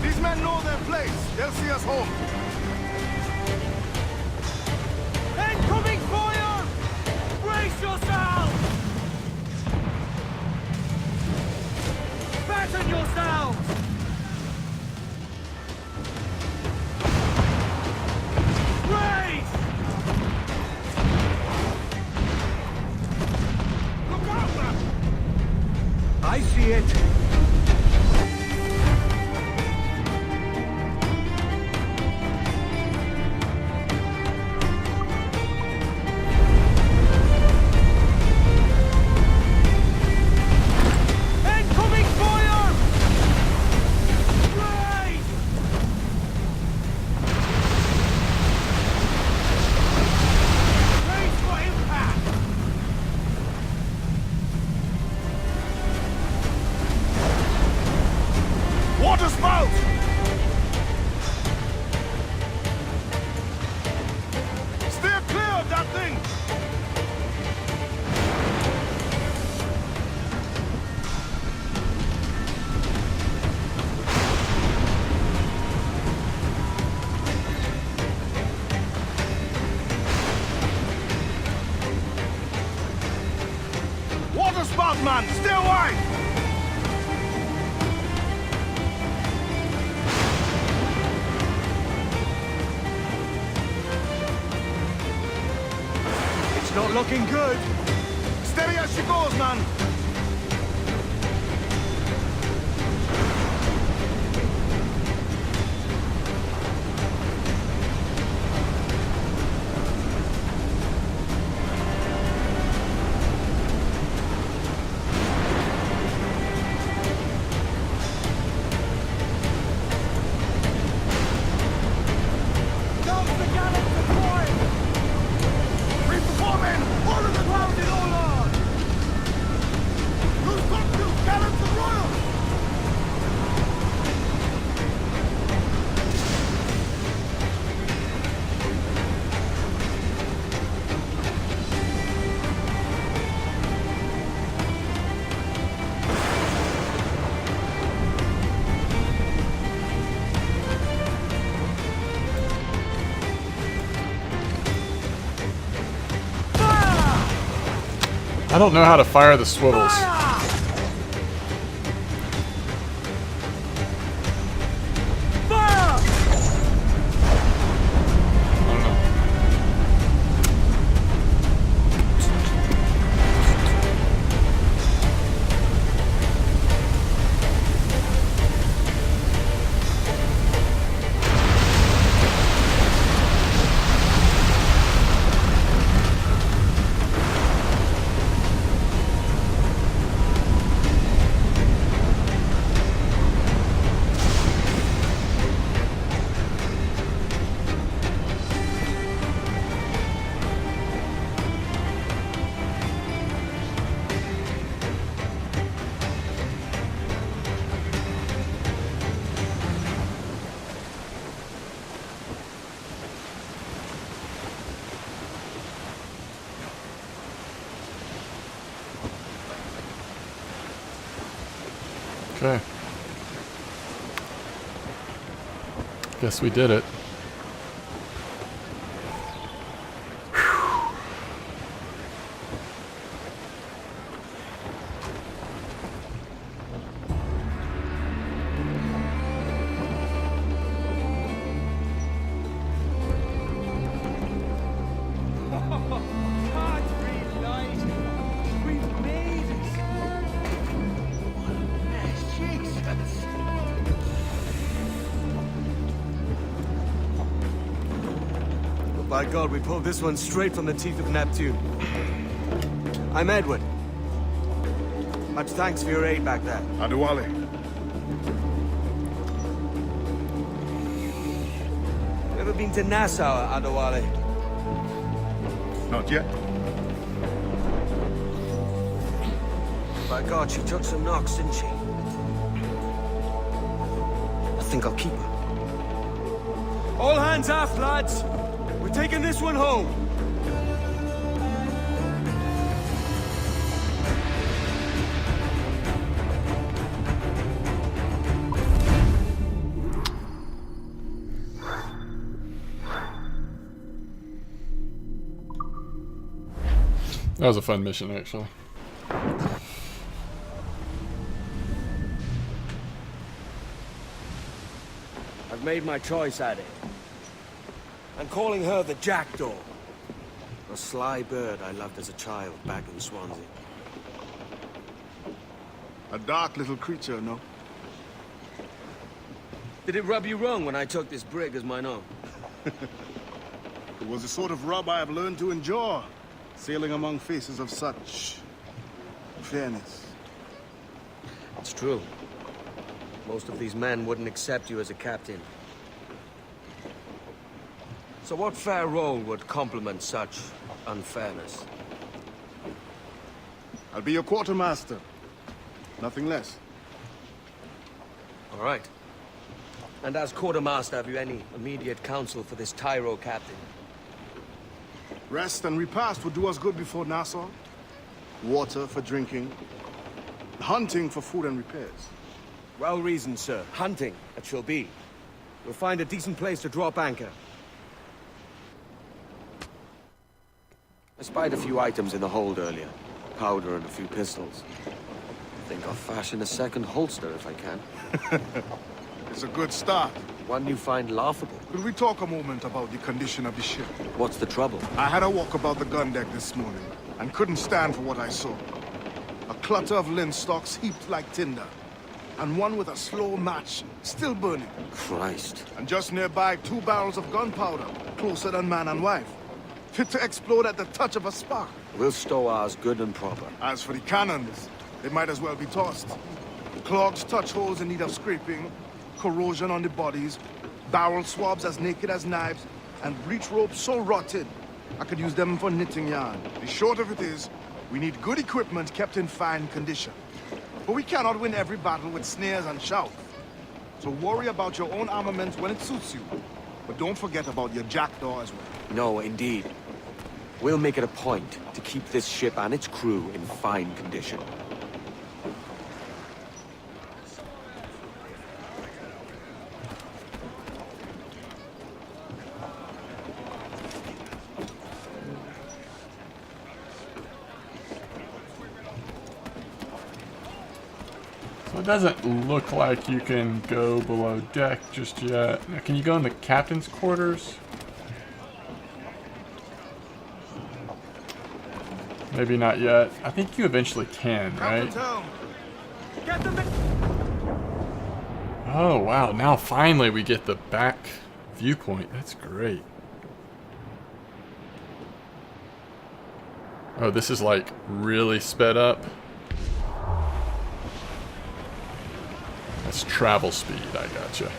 F: These men know their place. They'll see us home.
M: Incoming fire! Brace yourselves! Fasten yourselves! Brace!
U: ¡Look out, man!
M: I see it. Incoming fire! Brace! Brace for impact!
F: Water spout! Steer clear of that thing! Water spout, man! Stay wide!
M: It's not looking good.
F: Steady as she goes, man!
A: don't know how to fire the swivels. Okay. Guess we did it.
E: By God, we pulled this one straight from the teeth of Neptune. I'm Edward. Much thanks for your aid back there.
F: Adewale.
E: You ever been to Nassau, Adewale?
F: Not yet.
E: By God, she took some knocks, didn't she? I think I'll keep her. All hands aft, lads! We're taking this one home.
A: That was a fun mission, actually.
E: I've made my choice, Addy. I'm calling her the Jackdaw. A sly bird I loved as a child back in Swansea.
F: A dark little creature, no?
E: Did it rub you wrong when I took this brig as mine own?
F: It was the sort of rub I have learned to endure, sailing among faces of such fairness.
E: It's true. Most of these men wouldn't accept you as a captain. So what fair role would complement such unfairness?
F: I'll be your quartermaster. Nothing less.
E: All right. And as quartermaster, have you any immediate counsel for this Tyro captain?
F: Rest and repast would do us good before Nassau. Water for drinking. Hunting for food and repairs.
E: Well reasoned, sir. Hunting, it shall be. We'll find a decent place to drop anchor. I spied a few items in the hold earlier. Powder and a few pistols. I think I'll fashion a second holster if I can.
F: It's a good start.
E: One you find laughable.
F: Could we talk a moment about the condition of the ship?
E: What's the trouble?
F: I had a walk about the gun deck this morning, and couldn't stand for what I saw. A clutter of linstocks heaped like tinder, and one with a slow match still burning.
E: Christ.
F: And just nearby, 2 barrels of gunpowder, closer than man and wife. Fit to explode at the touch of a spark.
E: We'll stow ours good and proper.
F: As for the cannons, they might as well be tossed. Clogs touch holes in need of scraping, corrosion on the bodies, barrel swabs as naked as knives, and breech ropes so rotted, I could use them for knitting yarn. The short of it is, we need good equipment kept in fine condition. But we cannot win every battle with snares and shouts. So worry about your own armament when it suits you. But don't forget about your jackdaw as well.
E: No, indeed. We'll make it a point to keep this ship and its crew in fine condition.
A: So it doesn't look like you can go below deck just yet. Now, can you go in the captain's quarters? Maybe not yet. I think you eventually can, right? Oh, wow. Now finally we get the back viewpoint. That's great. Oh, this is like really sped up. That's travel speed. I gotcha.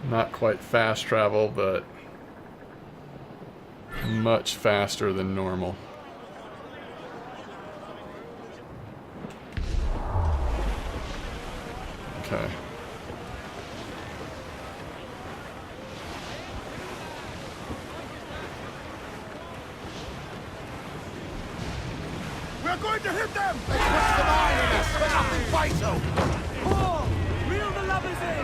A: Not quite fast travel, but much faster than normal. Okay.
C: We're going to hit them! They pushed the mine in us, but nothing vital! Paul, reel the lovers in!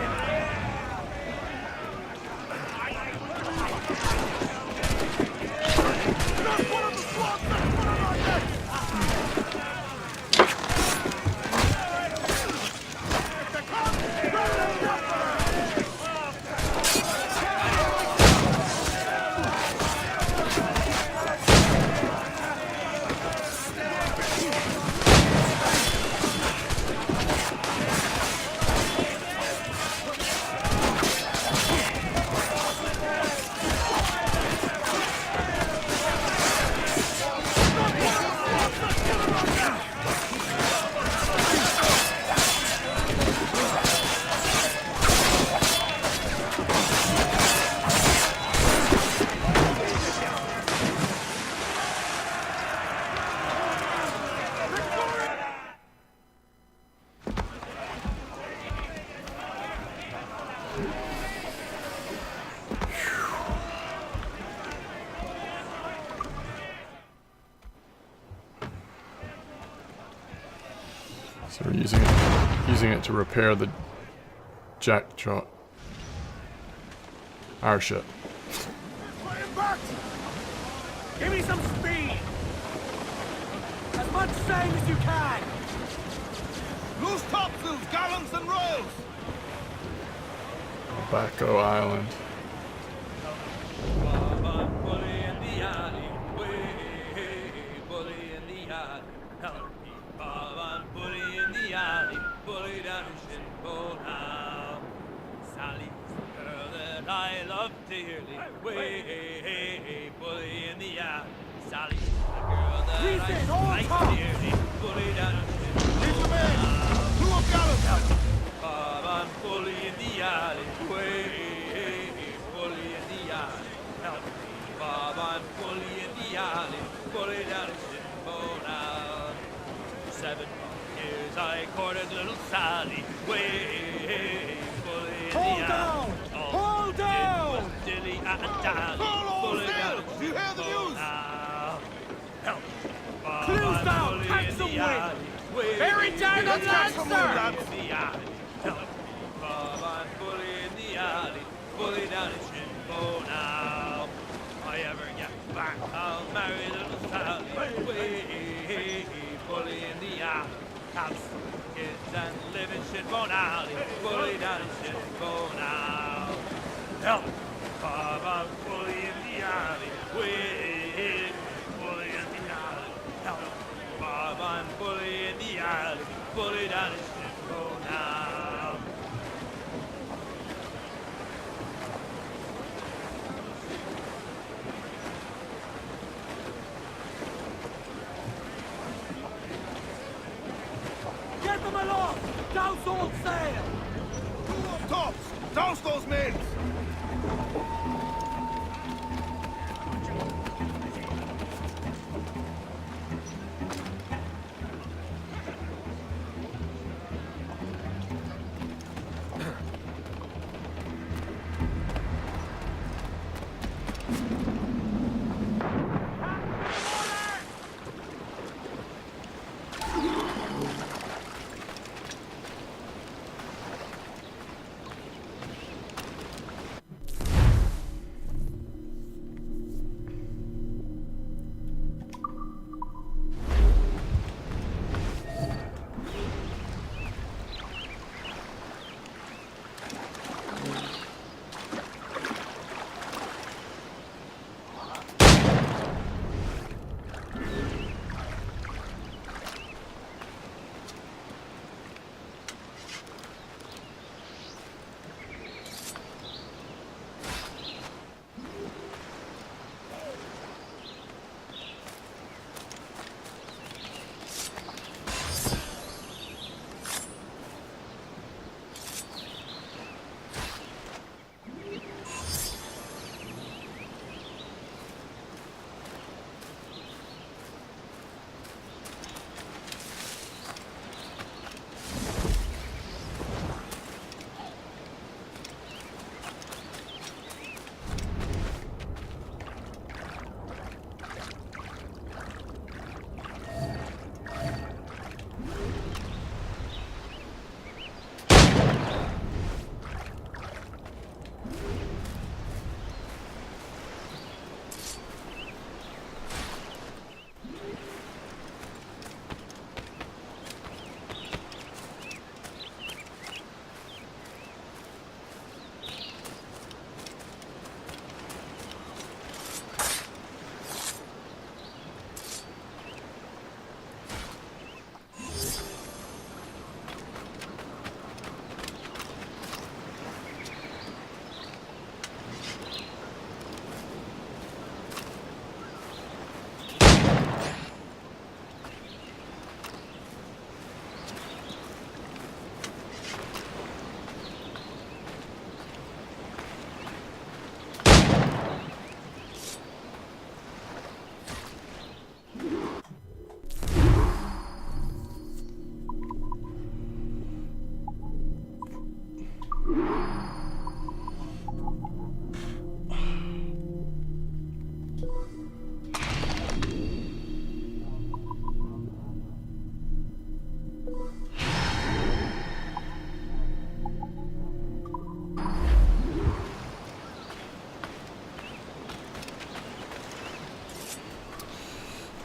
A: So we're using it to repair the Jackdaw. Our ship.
C: Give me some speed! As much sail as you can! Loose topsails, gallants and royals!
A: Tobacco Island.
C: I love dearly. Way, bully in the alley. Sally, the girl that I like dearly. Bully down in the alley. Two of gallants. I'm bully in the alley. Way, bully in the alley. Help me, Bob, I'm bully in the alley. Bully down in Shinbona. 7 years I courted little Sally. Way, bully in the alley. Hold down! Dilly and Dally. Bully down.
B: Do you hear the news?
C: Help. Clues down! Catch some wind! Bury down the lancer! Help. I'm bully in the alley. Bully down in Shinbo now. If I ever get back, I'll marry little Sally. Way, bully in the alley. Have some kids and live in Shinbone Alley. Bully down in Shinbone now. Help! Bob, I'm bully in the alley. Way, bully in the alley. Help! Bob, I'm bully in the alley. Bully down in Shinbone now. Get them aloft! Douse all sail!
B: Two up tops! Douse those men!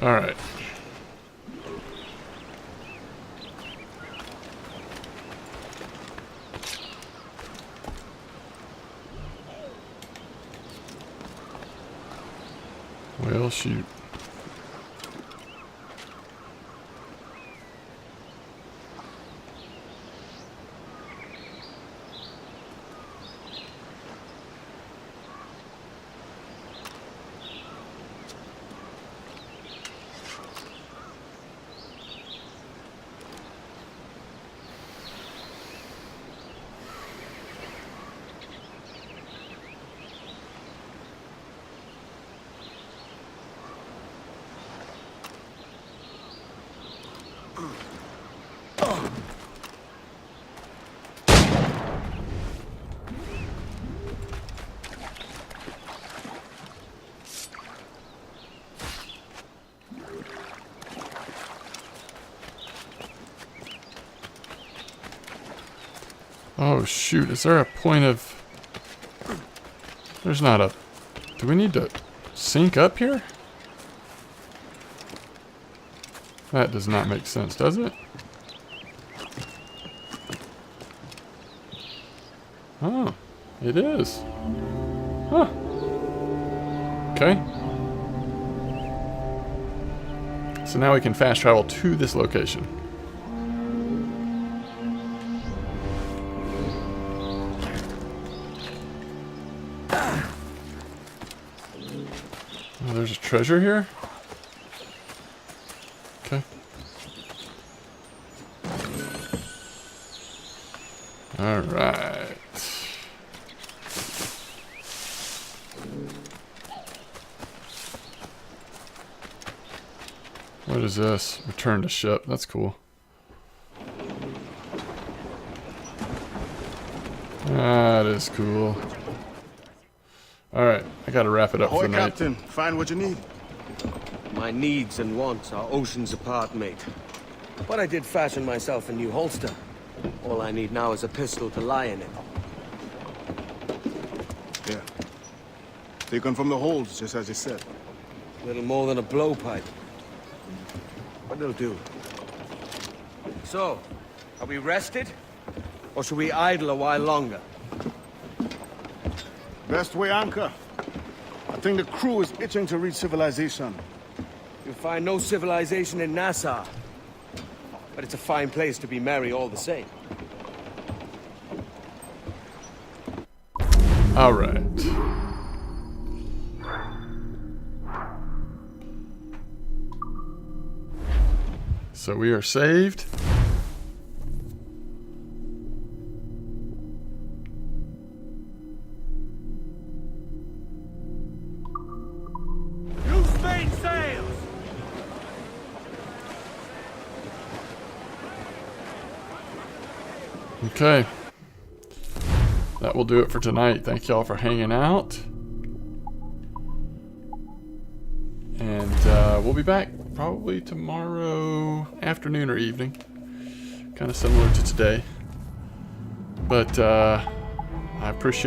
A: Alright. Well, shoot. Oh shoot, is there a point of... There's not a... Do we need to sync up here? That does not make sense, does it? Oh, it is. Huh. Okay. So now we can fast travel to this location. Oh, there's a treasure here? Okay. Alright. What is this? Return to ship. That's cool. That is cool. Alright, I gotta wrap it up for the night.
F: Captain. Find what you need.
E: My needs and wants are oceans apart, mate. But I did fashion myself a new holster. All I need now is a pistol to lie in it.
F: Yeah. Taken from the holds, just as you said.
E: Little more than a blowpipe. But it'll do. So, are we rested? Or should we idle a while longer?
F: Best way anchor. I think the crew is itching to reach civilization.
E: You'll find no civilization in Nassau. But it's a fine place to be merry all the same.
A: All right. So we are saved.
C: Loose main sails!
A: Okay. That will do it for tonight. Thank y'all for hanging out. And we'll be back probably tomorrow afternoon or evening. Kind of similar to today. But I appreciate